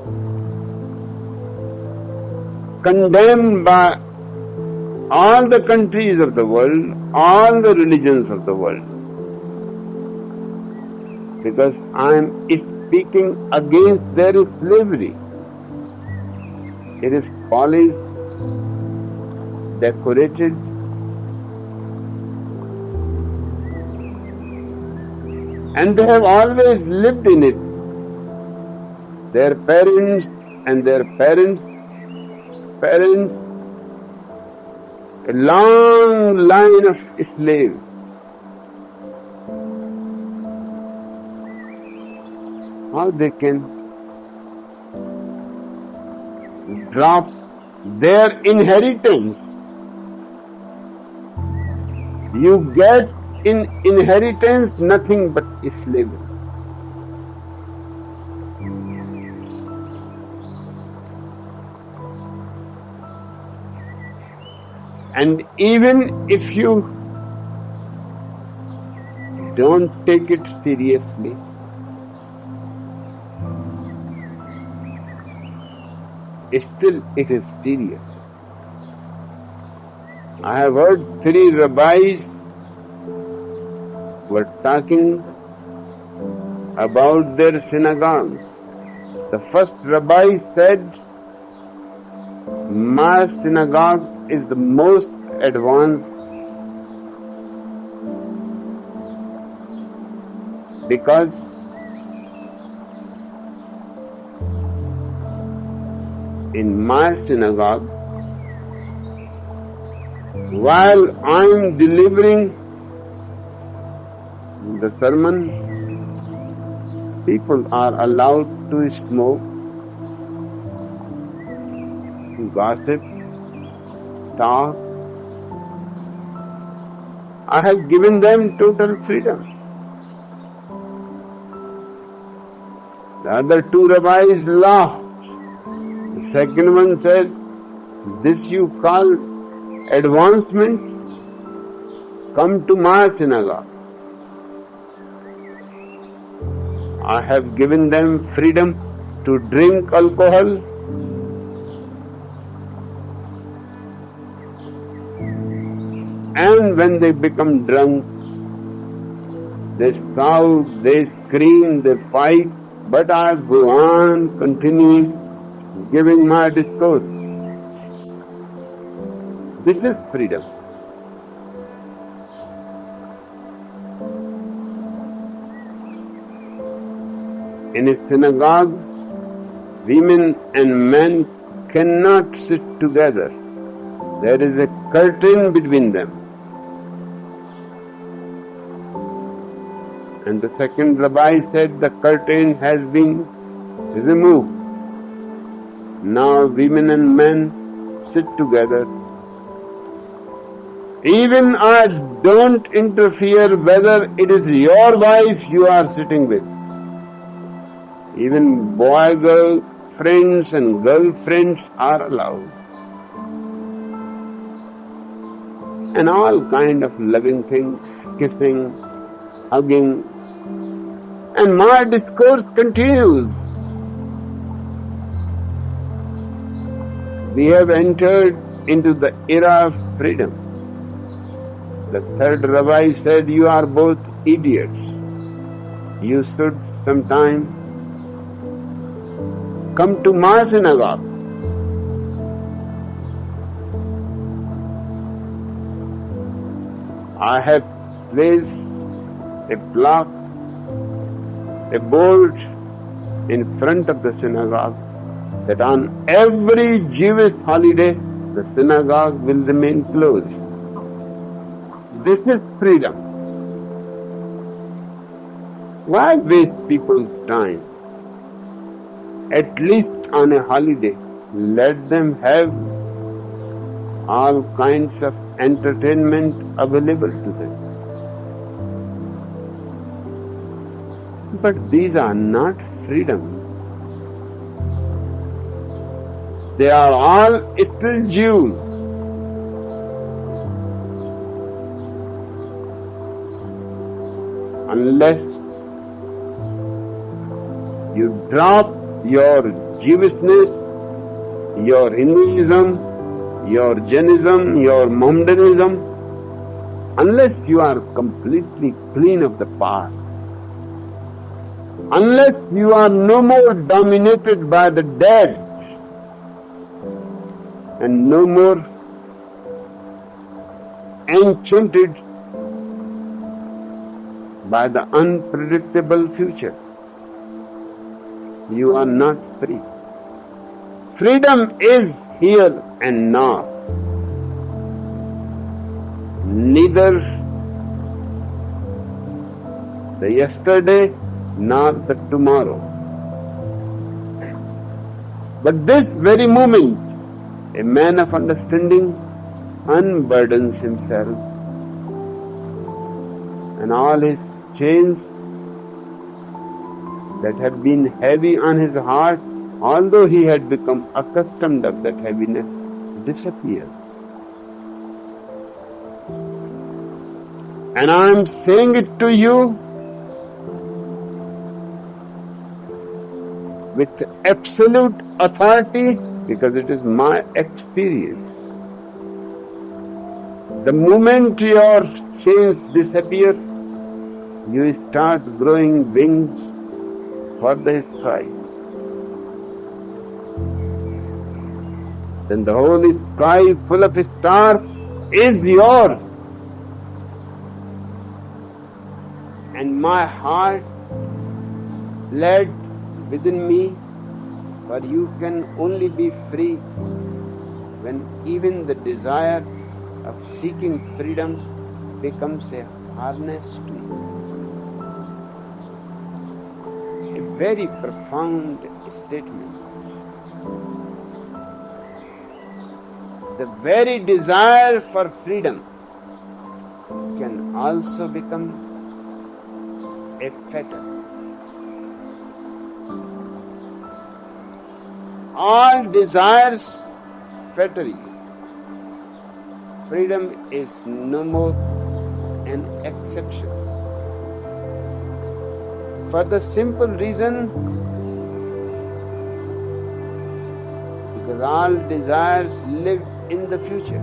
condemned by all the countries of the world, all the religions of the world, because I am speaking against their slavery. It is polished, decorated, and they have always lived in it. Their parents and their parents, a long line of slaves. How they can drop their inheritance? You get in inheritance nothing but slavery. And even if you don't take it seriously, still it is serious. I have heard 3 rabbis were talking about their synagogues. The first rabbi said, my synagogue is the most advanced because in my synagogue, while I am delivering the sermon, people are allowed to smoke, gossip, talk. I have given them total freedom. The other 2 rabbis laughed. The second one said, this you call advancement? Come to my synagogue. I have given them freedom to drink alcohol, and when they become drunk, they shout, they scream, they fight, but I go on continuing giving my discourse. This is freedom. In a synagogue, women and men cannot sit together. There is a curtain between them. And the second rabbi said the curtain has been removed. Now women and men sit together. Even I don't interfere whether it is your wife you are sitting with. Even boy-girl friends and girlfriends are allowed. And all kind of loving things, kissing, hugging. And my discourse continues. We have entered into the era of freedom. The third rabbi said, you are both idiots. You should sometime come to my synagogue. I have placed a block, a board in front of the synagogue that on every Jewish holiday the synagogue will remain closed. This is freedom. Why waste people's time? At least on a holiday, let them have all kinds of entertainment available to them. But these are not freedom. They are all still Jews. Unless you drop your Jewishness, your Hinduism, your Jainism, your Mohammedanism, unless you are completely clean of the past, unless you are no more dominated by the dead, and no more enchanted by the unpredictable future. You are not free. Freedom is here and now. Neither the yesterday nor the tomorrow. But this very moment, a man of understanding unburdens himself, and all his chains that have been heavy on his heart, although he had become accustomed of that heaviness, disappear. And I am saying it to you with absolute authority because it is my experience. The moment your chains disappear, you start growing wings for the sky. Then the whole sky full of stars is yours. And my heart bled within me, for you can only be free when even the desire of seeking freedom becomes a harness to you. A very profound statement. The very desire for freedom can also become a fetter. All desires fetter you. Freedom is no more an exception. For the simple reason, because all desires live in the future.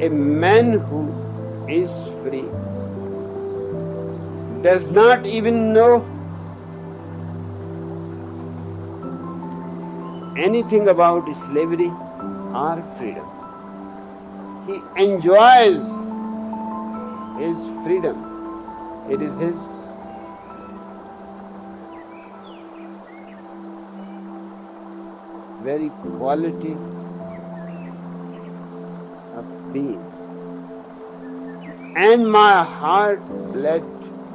A man who is free does not even know anything about slavery or freedom. He enjoys his freedom. It is his very quality of being. And my heart bled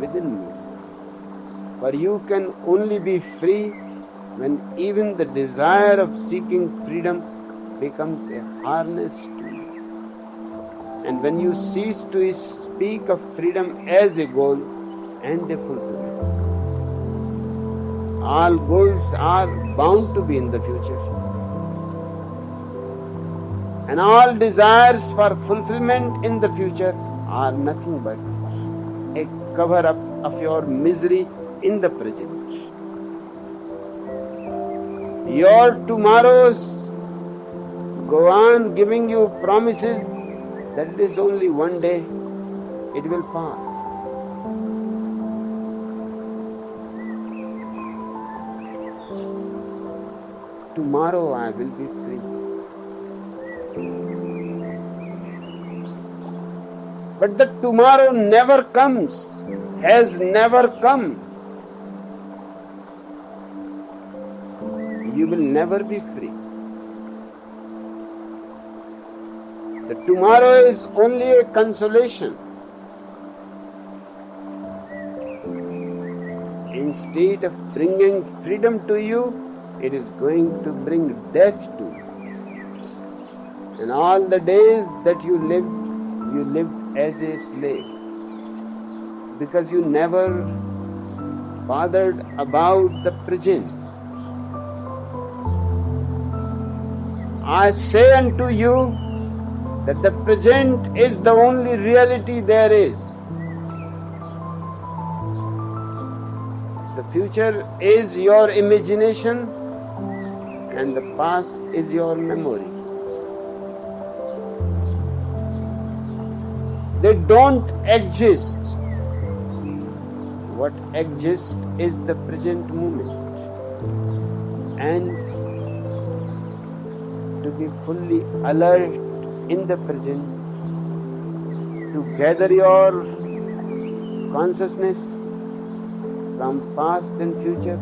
within me. For you can only be free when even the desire of seeking freedom becomes a harness to you. And when you cease to speak of freedom as a goal and a fulfillment. All goals are bound to be in the future. And all desires for fulfillment in the future are nothing but a cover-up of your misery in the present. Your tomorrows go on giving you promises that it is only one day, it will pass. Tomorrow I will be free. But the tomorrow never comes, has never come. You will never be free. The tomorrow is only a consolation. Instead of bringing freedom to you, it is going to bring death to you. And all the days that you lived as a slave. Because you never bothered about the present. I say unto you that the present is the only reality there is. The future is your imagination and the past is your memory. They don't exist. What exists is the present moment. And to be fully alert in the present, to gather your consciousness from past and future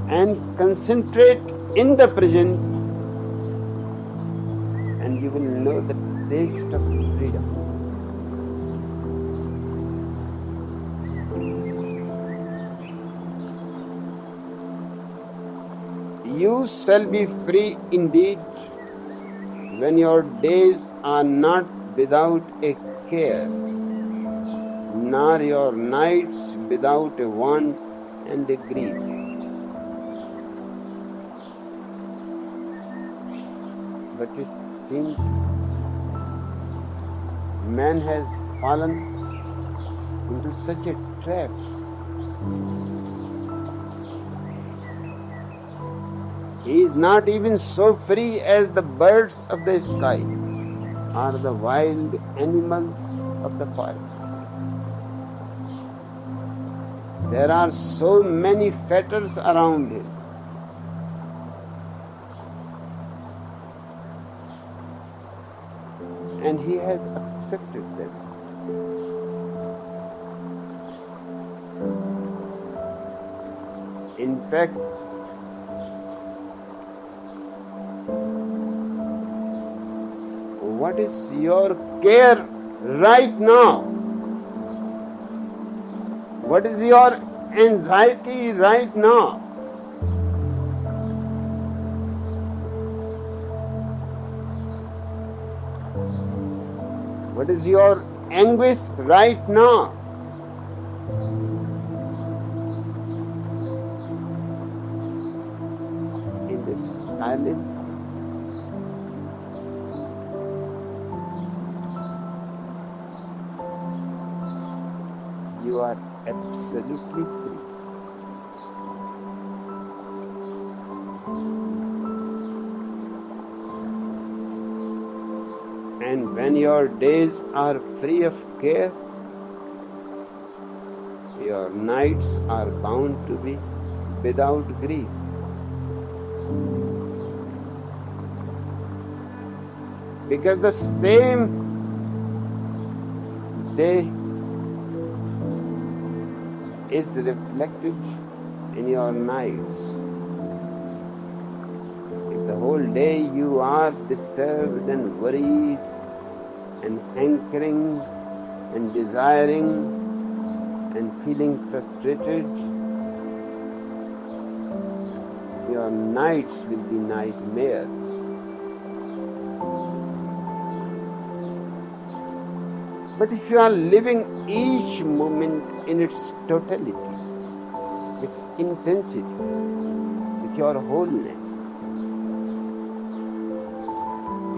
and concentrate in the present, and you will know the taste of freedom. You shall be free indeed when your days are not without a care, nor your nights without a want and a grief. But it seems man has fallen into such a trap. He is not even so free as the birds of the sky or the wild animals of the forest. There are so many fetters around him. And he has accepted them. In fact, what is your care right now? What is your anxiety right now? What is your anguish right now? In this silence, you are absolutely free. And when your days are free of care, your nights are bound to be without grief. Because the same day is reflected in your nights. If the whole day you are disturbed and worried and hankering and desiring and feeling frustrated, your nights will be nightmares. But if you are living each moment in its totality, with intensity, with your wholeness,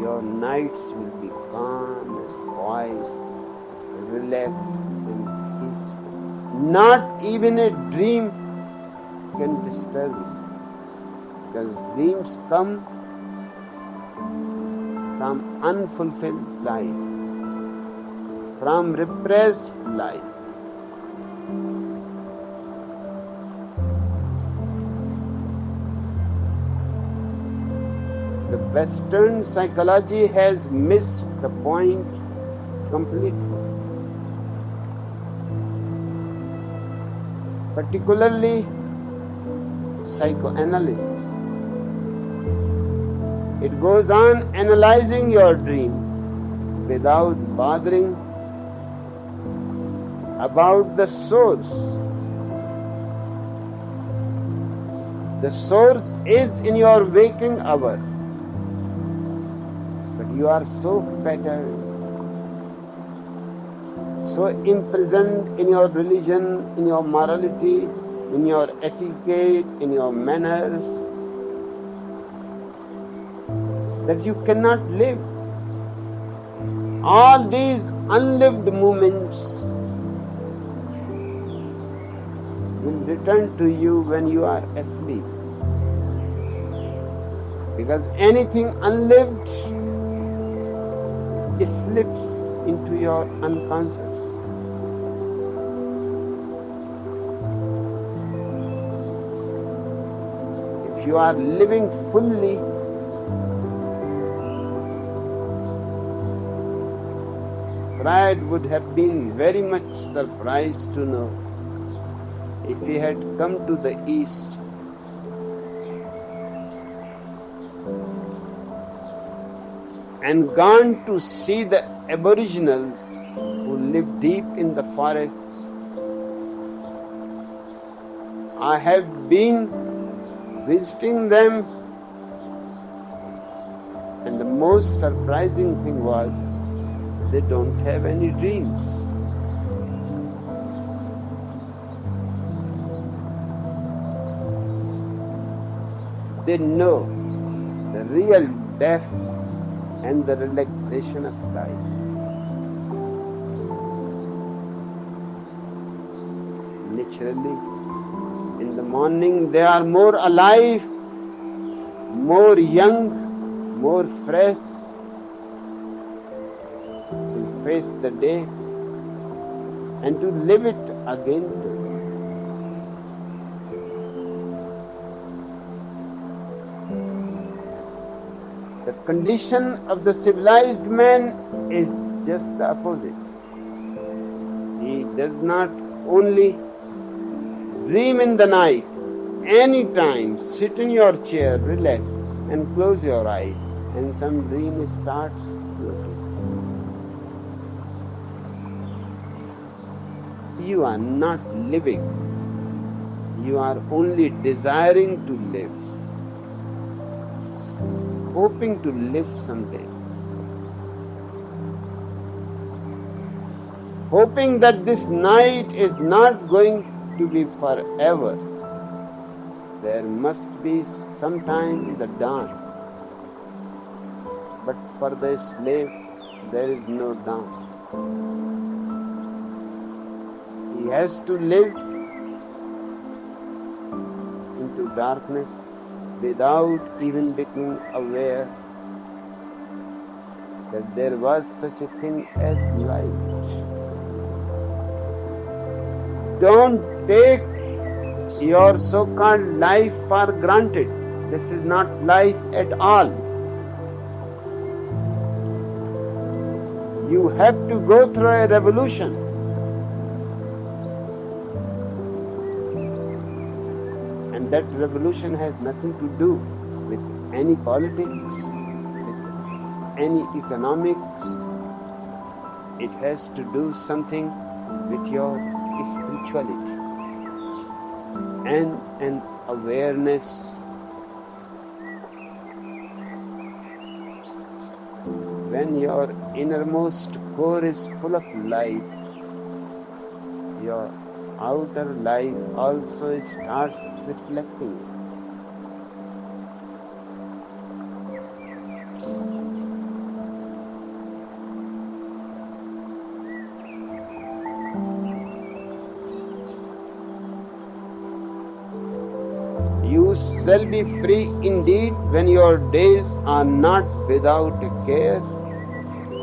your nights will be calm and quiet, relaxed and peaceful. Not even a dream can disturb you, because dreams come from unfulfilled life, from repressed life. The Western psychology has missed the point completely. Particularly psychoanalysis. It goes on analyzing your dreams without bothering about the source. The source is in your waking hours. But you are so fettered, so imprisoned in your religion, in your morality, in your etiquette, in your manners, that you cannot live. All these unlived moments will return to you when you are asleep. Because anything unlived slips into your unconscious. If you are living fully Bride would have been very much surprised to know if he had come to the east and gone to see the aboriginals who live deep in the forests. I have been visiting them, and the most surprising thing was they don't have any dreams. They know the real depth and the relaxation of life. Naturally, in the morning they are more alive, more young, more fresh, to face the day and to live it again too. The condition of the civilized man is just the opposite. He does not only dream in the night, anytime sit in your chair, relax and close your eyes, and some dream starts floating. You are not living. You are only desiring to live, hoping to live someday, hoping that this night is not going to be forever. There must be some time the dawn. But for the slave, there is no dawn. He has to live into darkness without even becoming aware that there was such a thing as light. Don't take your so-called life for granted. This is not life at all. You have to go through a revolution. And that revolution has nothing to do with any politics, with any economics. It has to do something with your spirituality and an awareness. When your innermost core is full of light, your outer life also starts reflecting. You shall be free indeed when your days are not without a care,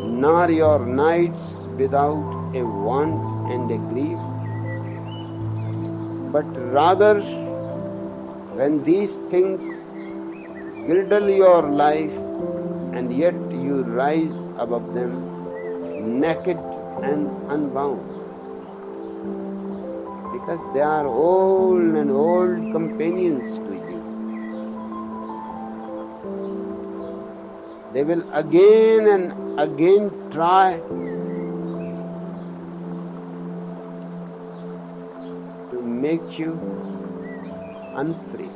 nor your nights without a want and a grief, but rather when these things girdle your life and yet you rise above them naked and unbound, because they are old and old companions to you. They will again and again try to make you unfree.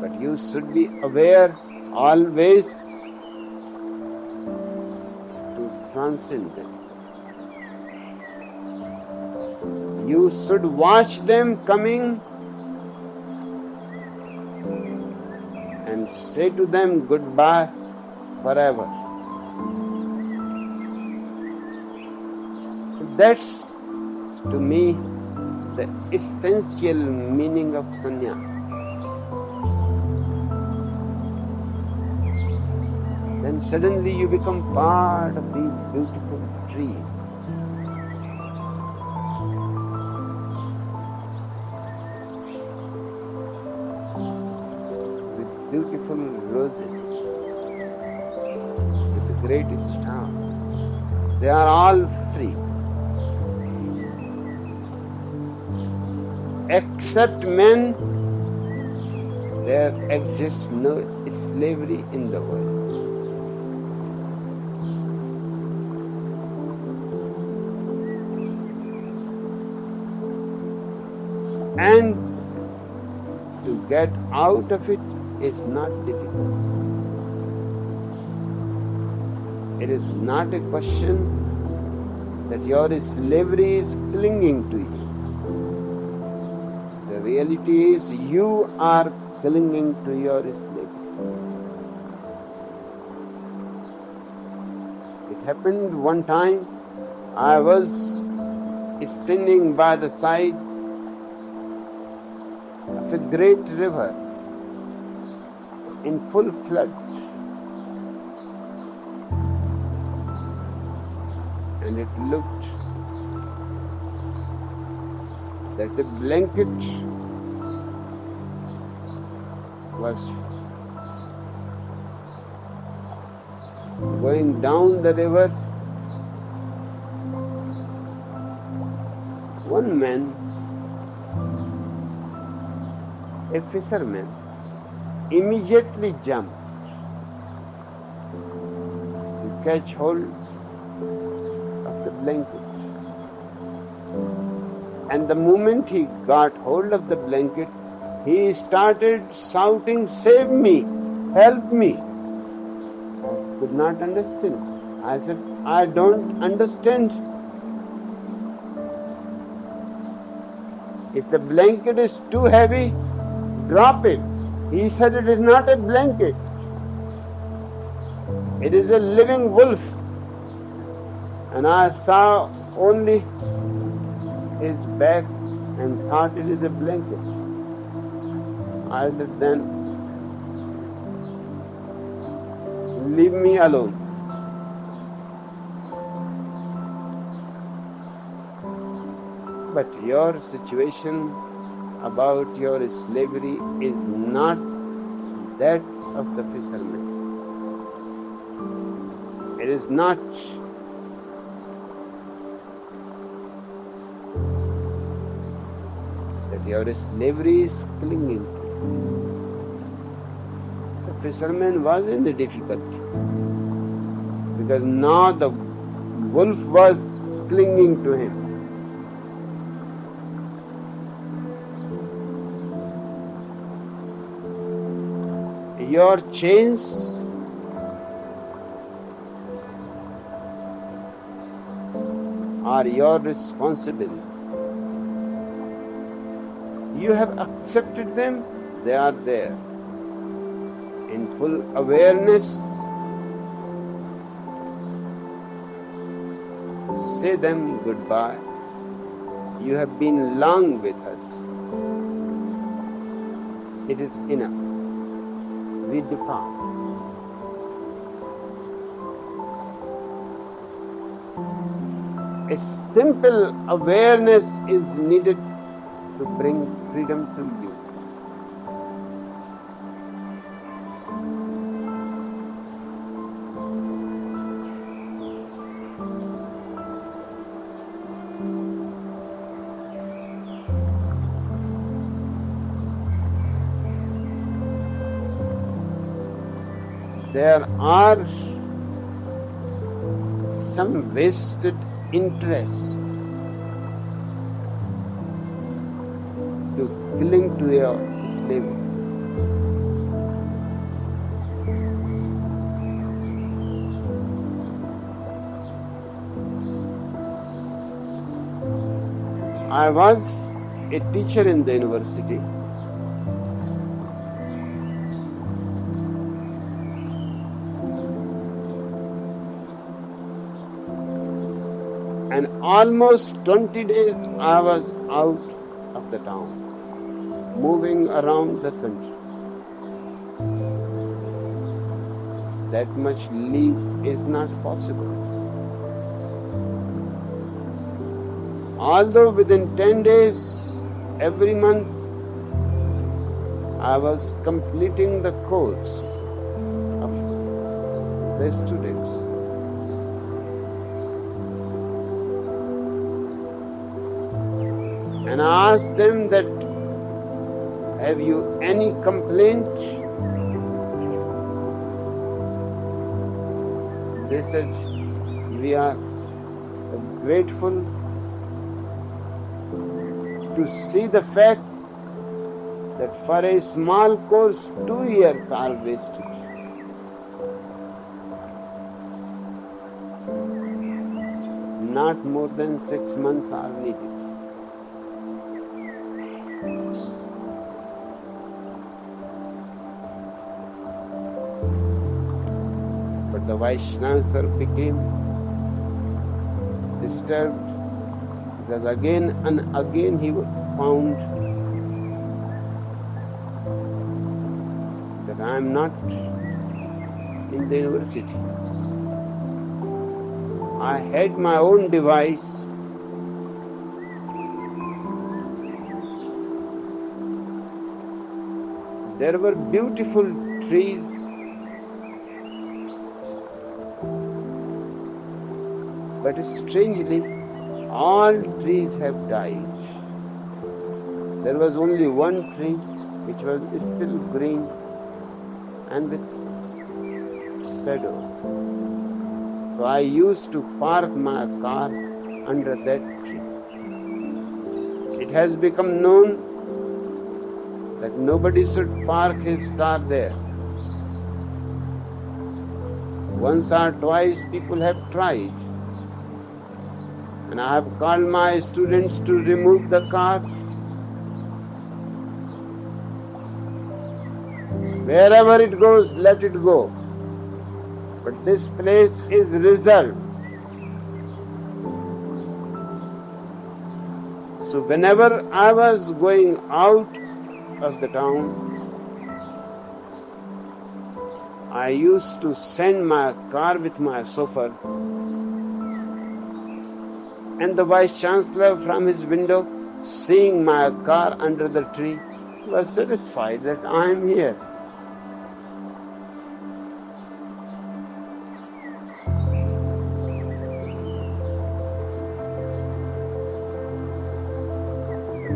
But you should be aware always to transcend them. You should watch them coming and say to them goodbye forever. That's, to me, the essential meaning of sannyas. Then suddenly you become part of these beautiful trees. With beautiful roses. great star. They are all free. Except men, there exists no slavery in the world. And to get out of it is not difficult. It is not a question that your slavery is clinging to you. The reality is you are clinging to your slavery. It happened one time, I was standing by the side of a great river in full flood. And it looked that the blanket was going down the river. One man, a fisherman, immediately jumped to catch hold of the blanket. And the moment he got hold of the blanket, he started shouting, "Save me! Help me!" I could not understand. I said, "I don't understand. If the blanket is too heavy, drop it." He said, "It is not a blanket. It is a living wolf." And I saw only his back and thought it is a blanket. I said, "Then leave me alone." But your situation about your slavery is not that of the fisherman. It is not. That your slavery is clinging to. The fisherman was in a difficulty because now the wolf was clinging to him. Your chains are your responsibility. You have accepted them, they are there. In full awareness, say them goodbye. You have been long with us. It is enough. We depart. A simple awareness is needed to bring freedom to you. There are some vested interests to cling to your slavery. I was a teacher in the university. And almost 20 days I was out of the town, moving around the country. That much leave is not possible. Although within 10 days, every month, I was completing the course of the students. And I asked them that, have you any complaint? They said, we are grateful to see the fact that for a small course 2 years are wasted. Not more than 6 months are needed. But the Vice Chancellor became disturbed because again and again he found that I am not in the university. I had my own device. There were beautiful trees, but strangely, all trees have died. There was only one tree which was still green and with shadow. So I used to park my car under that tree. It has become known that nobody should park his car there. Once or twice people have tried, and I have called my students to remove the car. Wherever it goes, let it go. But this place is reserved. So whenever I was going out of the town, I used to send my car with my chauffeur, and the Vice Chancellor from his window, seeing my car under the tree, was satisfied that I am here.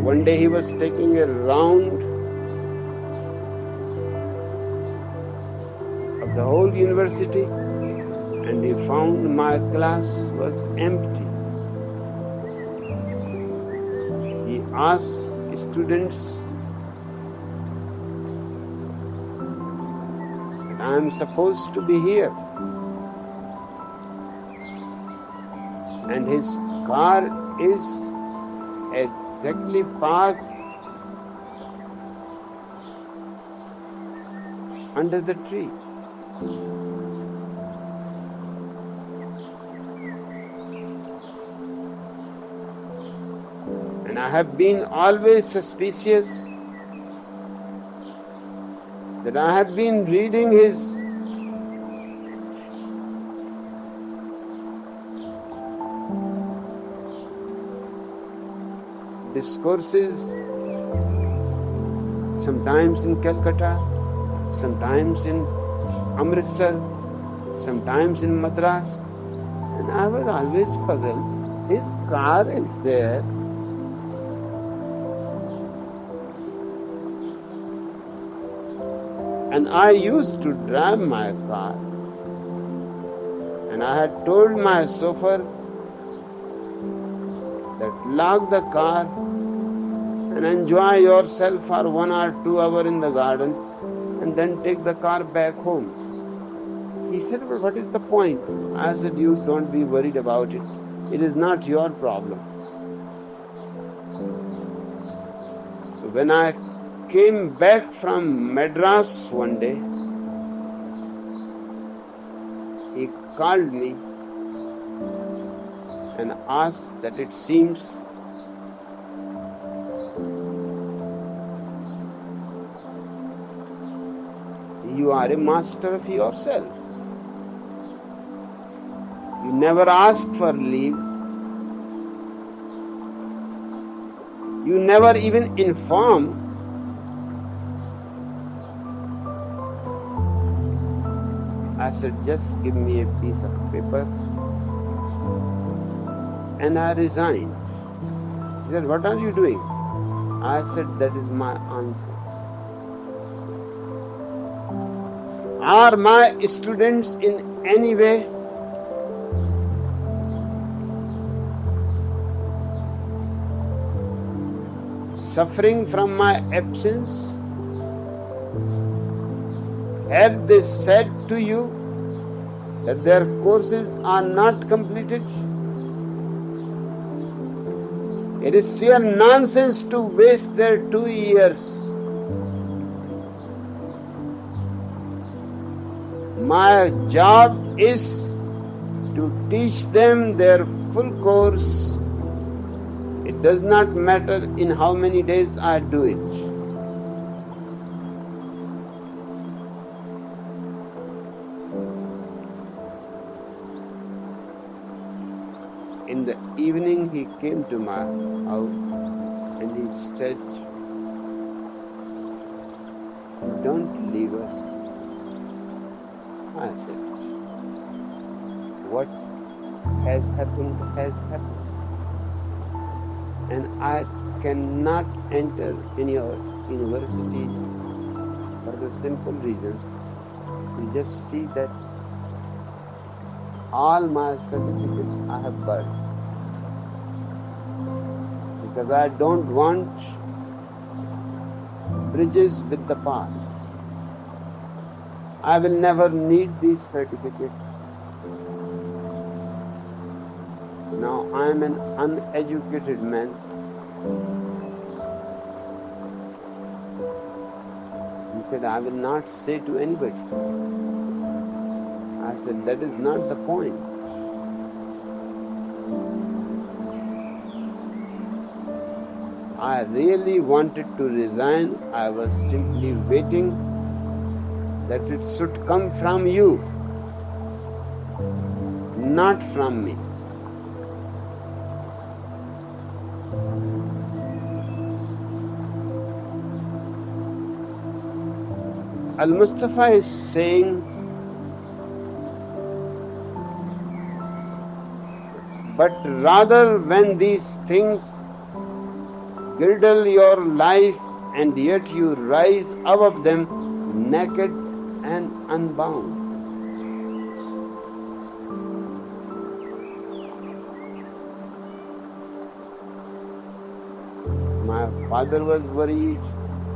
One day he was taking a round of the whole university, and he found my class was empty. He asked students, I am supposed to be here, and his car is exactly parked under the tree. And I have been always suspicious that I have been reading his discourses, sometimes in Calcutta, sometimes in Amritsar, sometimes in Madras, and I was always puzzled. His car is there, and I used to drive my car, and I had told my chauffeur that lock the car and enjoy yourself for 1 or 2 hours in the garden and then take the car back home. He said, well, what is the point? I said, you don't be worried about it. It is not your problem. So when I came back from Madras one day, he called me and asked that it seems you are a master of yourself. You never ask for leave. You never even inform. I said, just give me a piece of paper. And I resigned. He said, what are you doing? I said, that is my answer. Are my students in any way suffering from my absence? Have they said to you that their courses are not completed? It is sheer nonsense to waste their 2 years. My job is to teach them their full course. It does not matter in how many days I do it. In the evening, he came to my house and he said, don't leave us. I said, what has happened has happened. And I cannot enter in your university for the simple reason you just see that all my certificates I have burned. Because I don't want bridges with the past. I will never need these certificates. Now I am an uneducated man. He said, I will not say to anybody. I said, that is not the point. I really wanted to resign. I was simply waiting that it should come from you, not from me. Al-Mustafa is saying, but rather when these things girdle your life and yet you rise above them naked and unbound. My father was worried,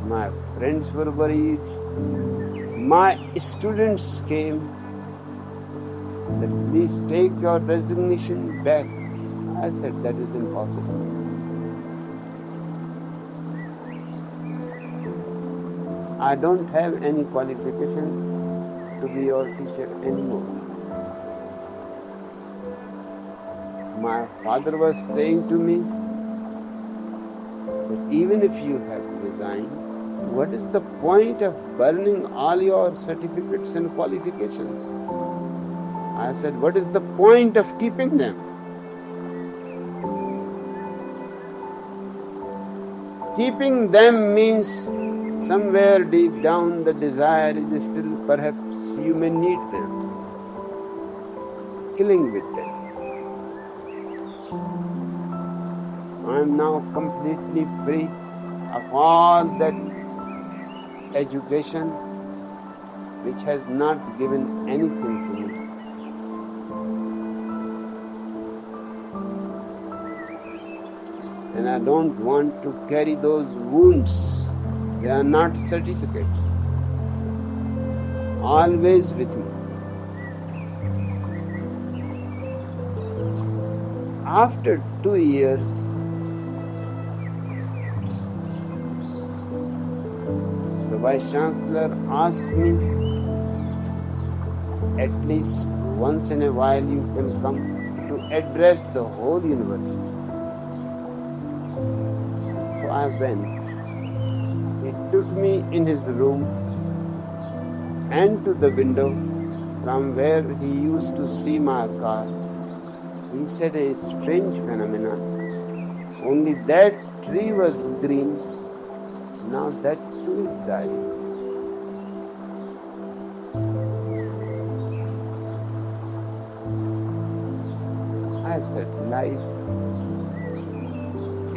my friends were worried, my students came that please take your resignation back. I said that is impossible. I don't have any qualifications to be your teacher anymore. My father was saying to me that even if you have resigned, what is the point of burning all your certificates and qualifications? I said, what is the point of keeping them? Keeping them means somewhere deep down the desire is still, perhaps you may need them. Killing with them. I am now completely free of all that education which has not given anything to me. And I don't want to carry those wounds. They are not certificates. Always with me. After 2 years, the Vice Chancellor asked me, at least once in a while you can come to address the whole university. So I went. He took me in his room and to the window from where he used to see my car. He said, a strange phenomenon. Only that tree was green. Now that too is dying. I said, life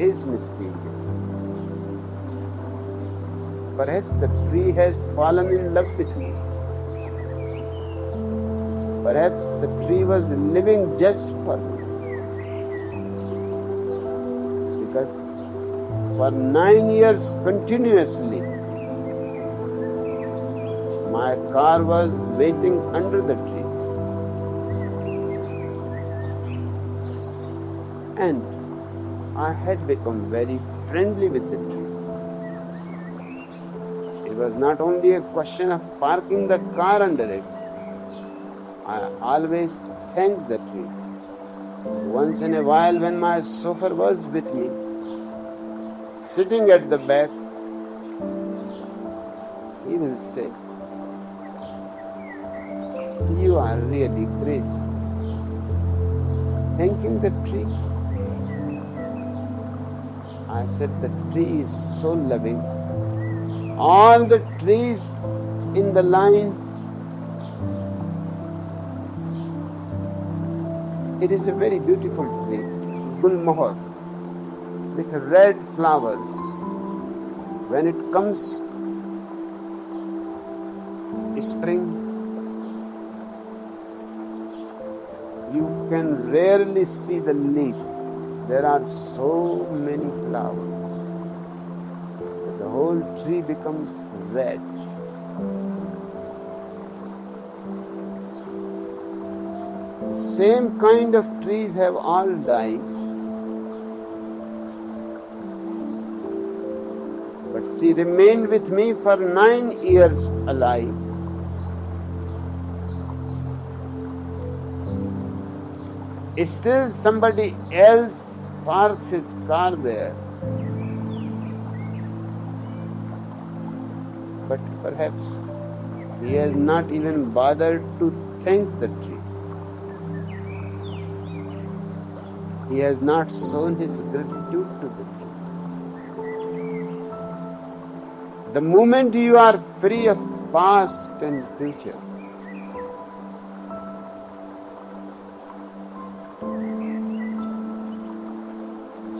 is mysterious. Perhaps the tree has fallen in love with me. Perhaps the tree was living just for me. Because for 9 years continuously, my car was waiting under the tree. And I had become very friendly with the tree. It was not only a question of parking the car under it. I always thanked the tree. Once in a while, when my chauffeur was with me, sitting at the back, he will say, "You are really crazy." Thanking the tree. I said, the tree is so loving. All the trees in the line, it is a very beautiful tree, gulmohar, with red flowers. When it comes spring, you can rarely see the leaf. There are so many flowers. The whole tree becomes red. The same kind of trees have all died. But she remained with me for 9 years alive. Still somebody else parks his car there. But perhaps he has not even bothered to thank the tree. He has not shown his gratitude to the tree. The moment you are free of past and future,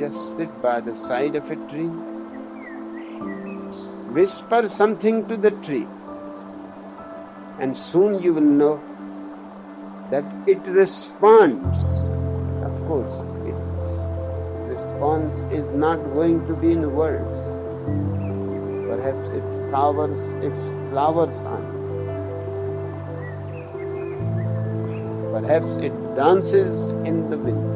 just sit by the side of a tree, whisper something to the tree, and soon you will know that it responds. Of course, its response is not going to be in words. Perhaps it showers its flowers on you. Perhaps it dances in the wind.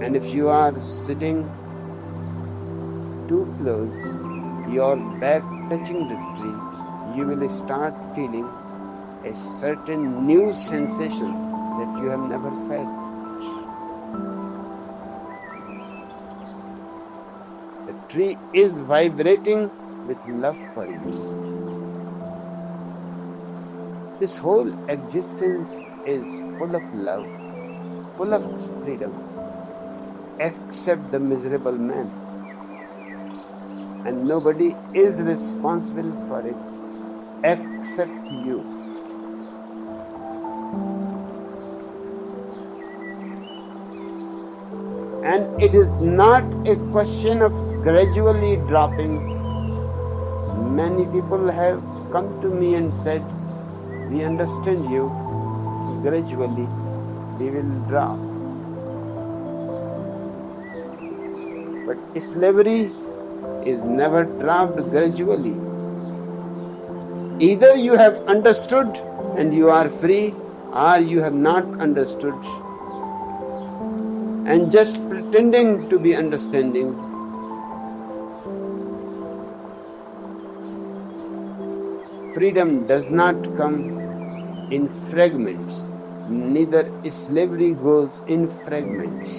And if you are sitting too close, your back touching the tree, you will start feeling a certain new sensation that you have never felt. The tree is vibrating with love for you. This whole existence is full of love, full of freedom, except the miserable man. And nobody is responsible for it except you. And it is not a question of gradually dropping. Many people have come to me and said, "We understand you, gradually we will drop." But slavery is never dropped gradually. Either you have understood and you are free, or you have not understood and just pretending to be understanding. Freedom does not come in fragments, neither slavery goes in fragments.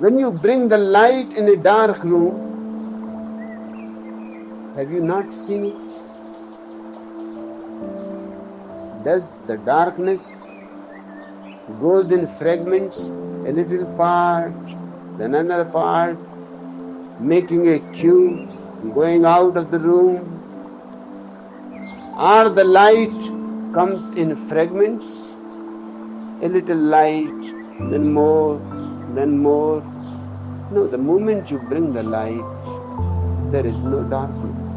When you bring the light in a dark room, have you not seen it? Does the darkness goes in fragments, a little part, then another part, making a queue, going out of the room? Or the light comes in fragments? a little light, then more, then more. No, the moment you bring the light, there is no darkness.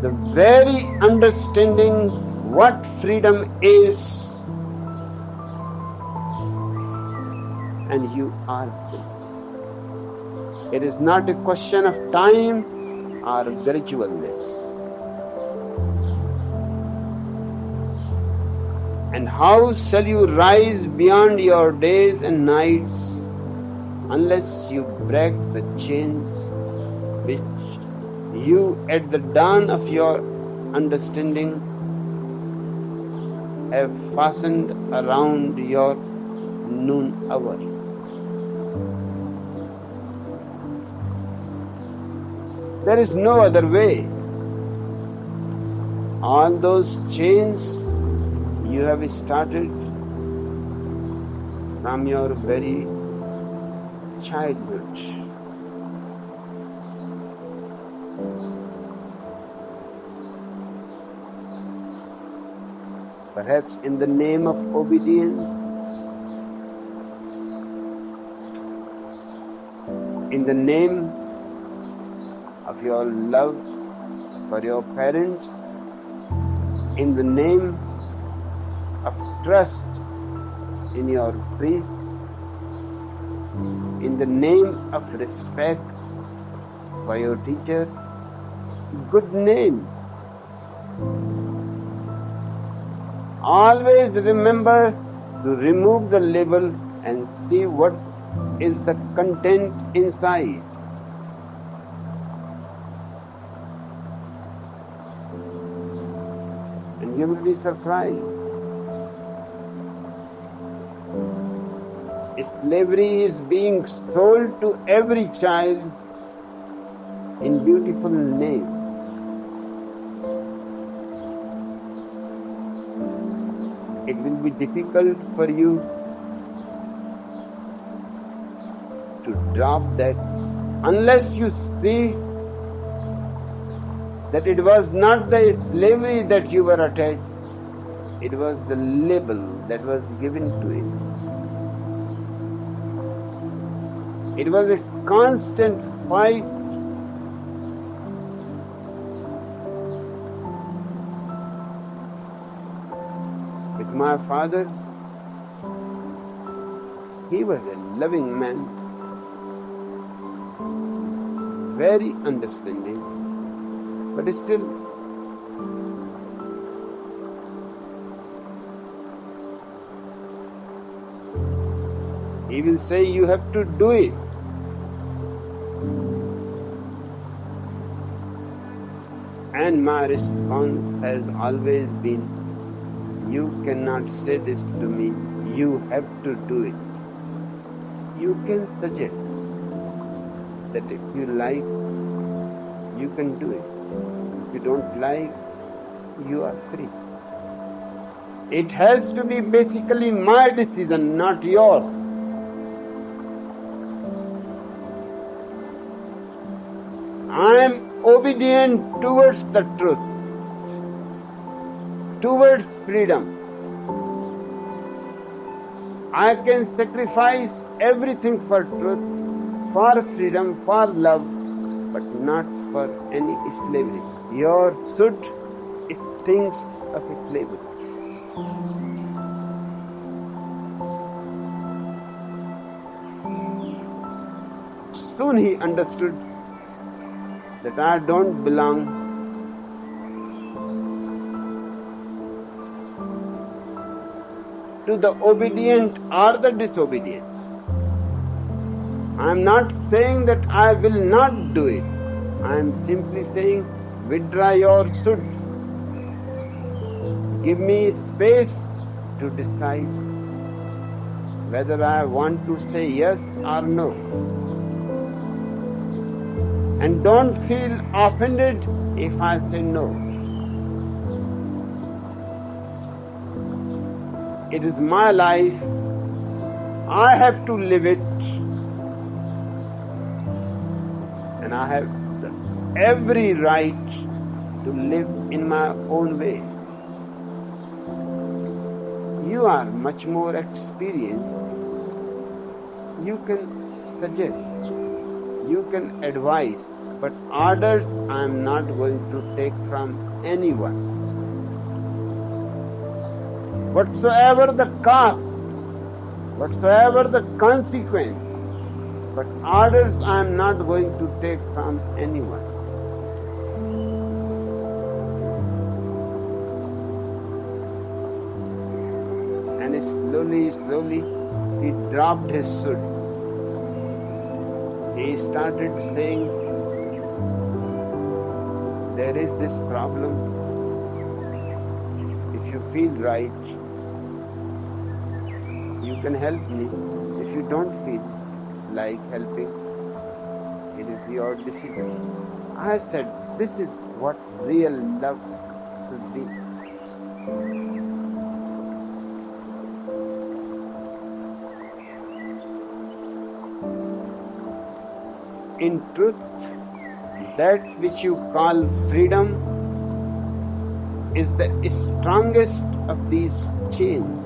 The very understanding what freedom is, and you are free. It is not a question of time or gradualness. And how shall you rise beyond your days and nights unless you break the chains which you at the dawn of your understanding have fastened around your noon hour? There is no other way. All those chains you have started from your very childhood. Perhaps in the name of obedience, in the name of your love for your parents, in the name of trust in your priest, in the name of respect for your teachers, good name. Always remember to remove the label and see what is the content inside. And you will be surprised. Slavery is being sold to every child in beautiful name. It will be difficult for you to drop that unless you see that it was not the slavery that you were attached, it was the label that was given to it. It was a constant fight with my father. He was a loving man, very understanding, but still he will say you have to do it. And my response has always been, you cannot say this to me, you have to do it. You can suggest that if you like, you can do it. If you don't like, you are free. It has to be basically my decision, not yours. I am obedient towards the truth, towards freedom. I can sacrifice everything for truth, for freedom, for love, but not for any slavery. Your should stinks of slavery. Soon he understood that I don't belong to the obedient or the disobedient. I am not saying that I will not do it. I am simply saying, withdraw your should. Give me space to decide whether I want to say yes or no. And don't feel offended if I say no. It is my life. I have to live it. And I have every right to live in my own way. you are much more experienced. You can suggest, you can advise, but orders I am not going to take from anyone. Whatsoever the cost, whatsoever the consequence, but orders I am not going to take from anyone. And slowly, he dropped his suit. He started saying, there is this problem. If you feel right, you can help me. If you don't feel like helping, it is your decision. I said, this is what real love should be. In truth, that which you call freedom is the strongest of these chains.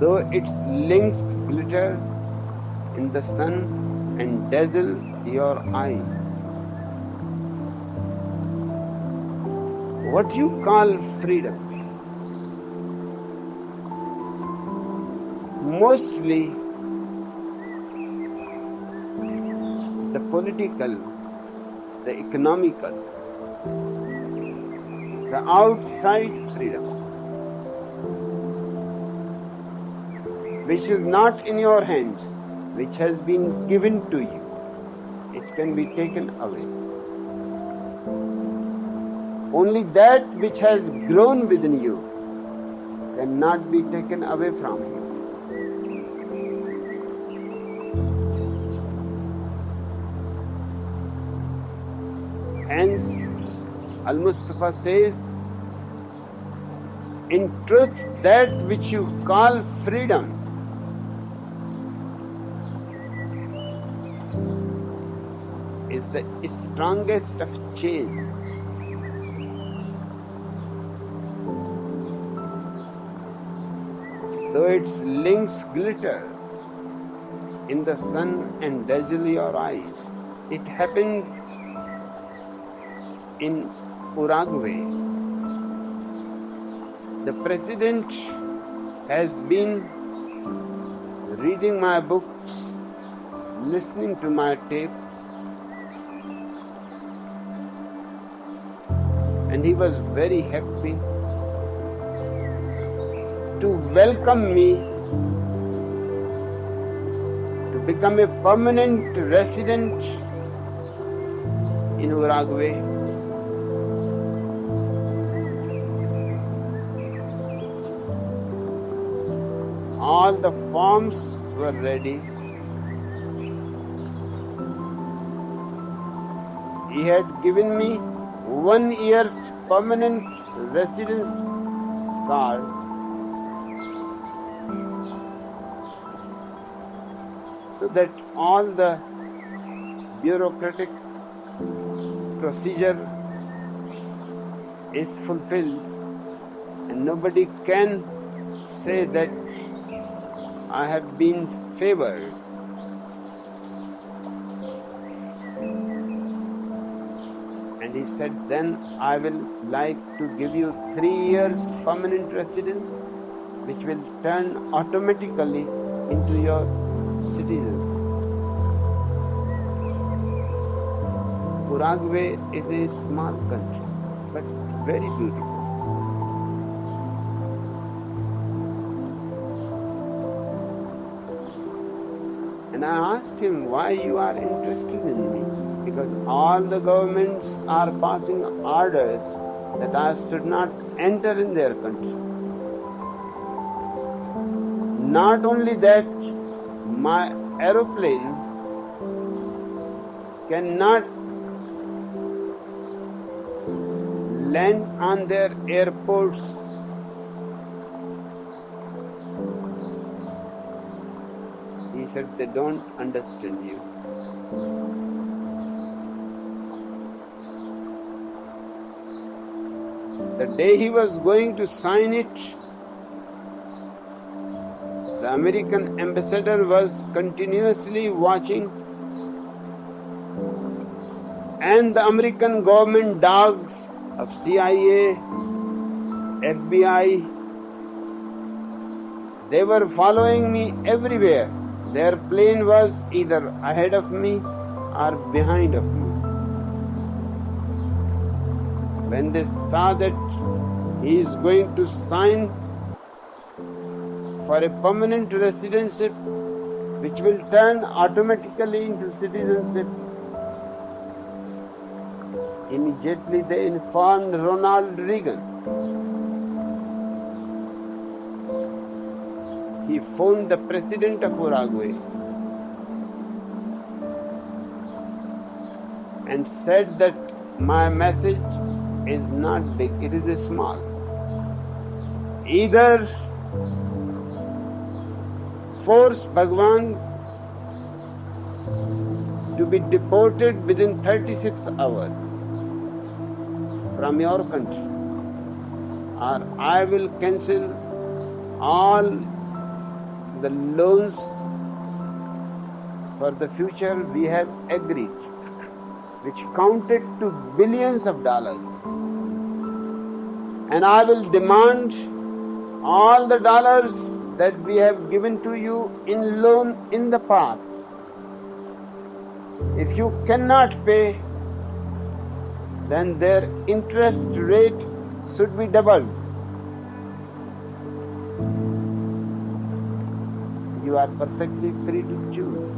Though its links glitter in the sun and dazzle your eyes. What you call freedom? Mostly the political, the economical, the outside freedom, which is not in your hands, which has been given to you. It can be taken away. Only that which has grown within you cannot be taken away from you. Hence, Al-Mustafa says, in truth, that which you call freedom is the strongest of chains. Though its links glitter in the sun and dazzle your eyes. It happened in Uruguay. The president has been reading my books, listening to my tapes, and he was very happy to welcome me to become a permanent resident in Uruguay. All the forms were ready. He had given me 1 year's permanent residence card. So that all the bureaucratic procedure is fulfilled and nobody can say that I have been favored. And he said, then I will like to give you 3 years permanent residence, which will turn automatically into your citizen. Uruguay is a small country, but very beautiful. And I asked him, why you are interested in me? Because all the governments are passing orders that I should not enter in their country. Not only that, my aeroplane cannot land on their airports. He said, they don't understand you. The day he was going to sign it, the American ambassador was continuously watching, and the American government dogs of CIA, FBI, they were following me everywhere. Their plane was either ahead of me or behind of me. When they saw that he is going to sign for a permanent residency, which will turn automatically into citizenship, immediately they informed Ronald Reagan. He phoned the president of Uruguay and said that my message is not big, it is small. Either force Bhagwan to be deported within 36 hours from your country, or I will cancel all the loans for the future we have agreed, which counted to billions of dollars. And I will demand all the dollars that we have given to you in loan in the past. If you cannot pay, then their interest rate should be doubled. You are perfectly free to choose.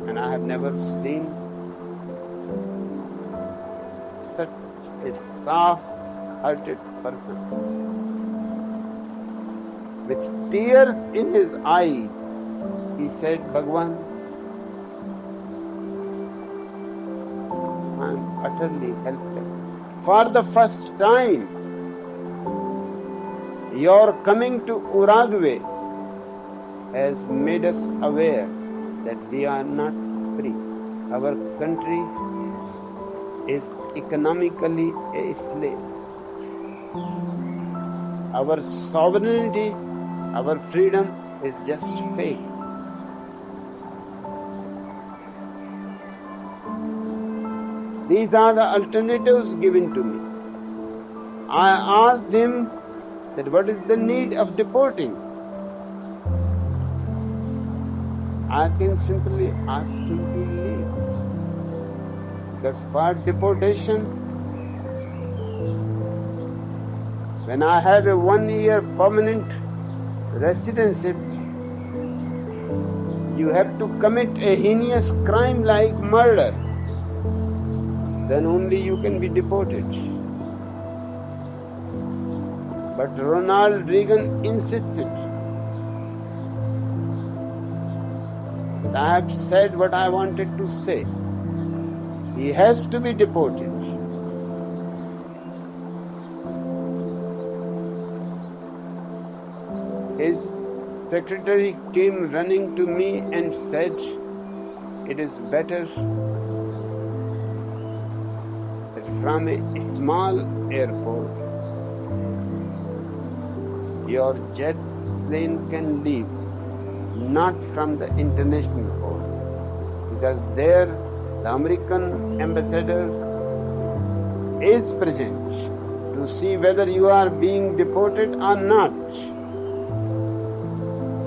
And I have never seen such a soft-hearted person. With tears in his eyes, he said, Bhagwan, I am utterly helpless. For the first time, your coming to Uruguay has made us aware that we are not free. Our country is economically a slave. Our sovereignty, our freedom is just fake. These are the alternatives given to me. I asked him that what is the need of deporting? I can simply ask him to leave. Because for deportation, when I have a 1-year permanent residency, you have to commit a heinous crime like murder. Then only you can be deported. But Ronald Reagan insisted. I have said what I wanted to say. He has to be deported. His secretary came running to me and said, it is better that from a small airport your jet plane can leave, not from the international port, because there the American ambassador is present to see whether you are being deported or not.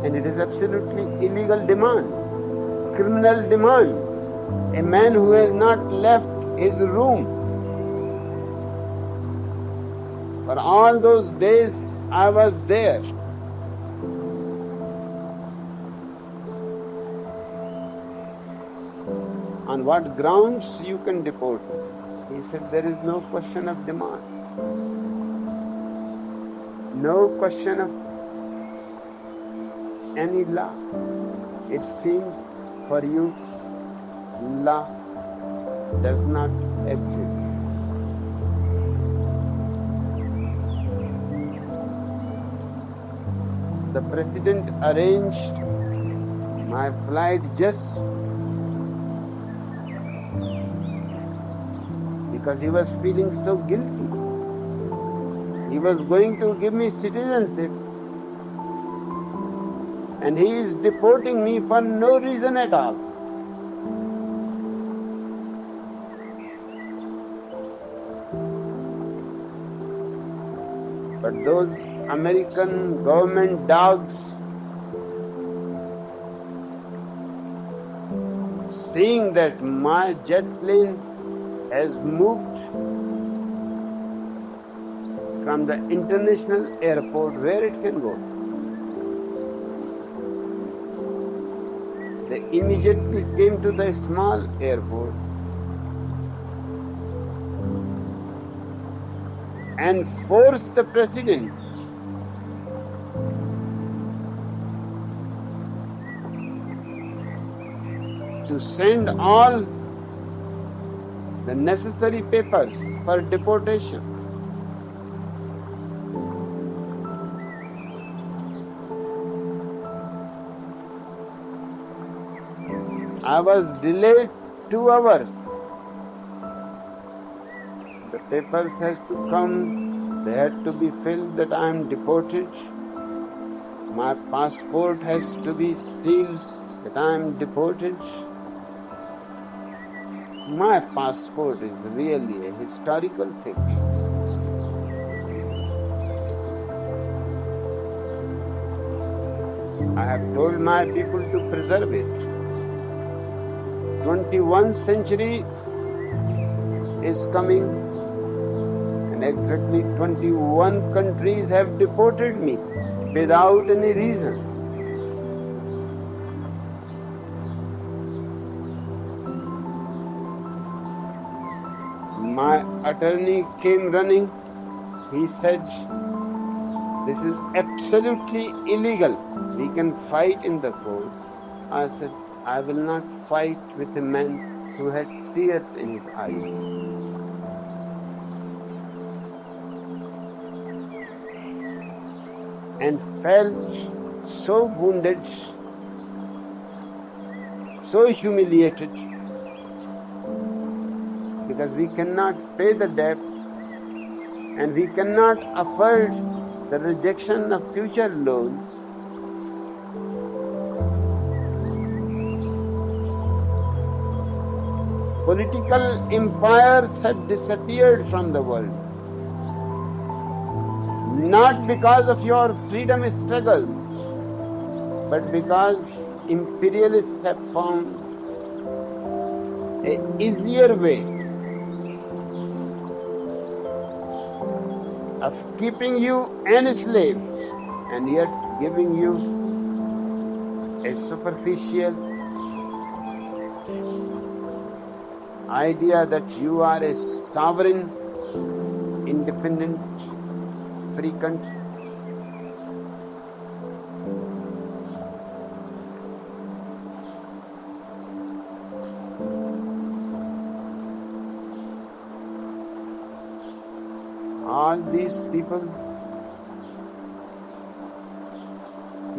And it is absolutely illegal demand, criminal demand. A man who has not left his room for all those days I was there. On what grounds you can deport me? He said, there is no question of demand. No question of any law. It seems for you, law does not exist. The president arranged my flight just because he was feeling so guilty. He was going to give me citizenship, and he is deporting me for no reason at all. But those American government dogs, seeing that my jet plane has moved from the international airport where it can go, they immediately came to the small airport and forced the president to send all the necessary papers for deportation. I was delayed 2 hours. The papers has to come, they had to be filled that I am deported. My passport has to be sealed that I am deported. My passport is really a historical thing. I have told my people to preserve it. 21st century is coming, and exactly 21 countries have deported me without any reason. My attorney came running. He said, "This is absolutely illegal. We can fight in the court." I said, "I will not fight with a man who had tears in his eyes." And felt so wounded, so humiliated, because we cannot pay the debt and we cannot afford the rejection of future loans. Political empires had disappeared from the world, not because of your freedom struggle, but because imperialists have found an easier way of keeping you enslaved and yet giving you a superficial idea that you are a sovereign, independent, free country. All these people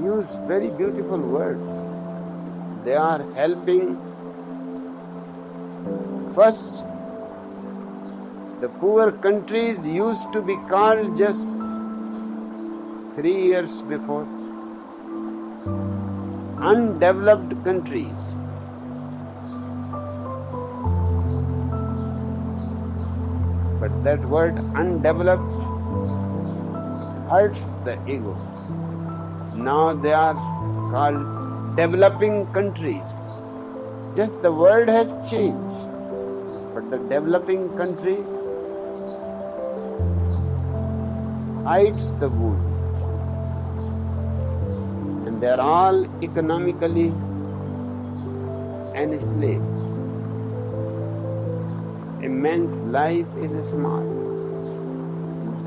use very beautiful words. They are helping. First, the poor countries used to be called just 3 years before undeveloped countries. But that word undeveloped hurts the ego. Now they are called developing countries. Just the word has changed. But the developing countries hides the wound. And they are all economically enslaved. A man's life is small.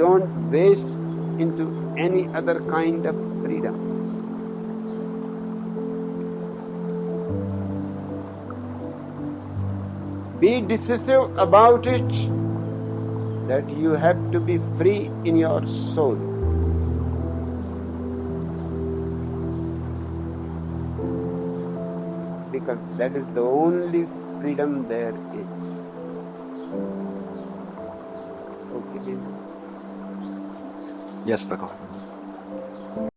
Don't waste into any other kind of freedom. Be decisive about it, that you have to be free in your soul. Because that is the only freedom there is. Yes, Bhagavan.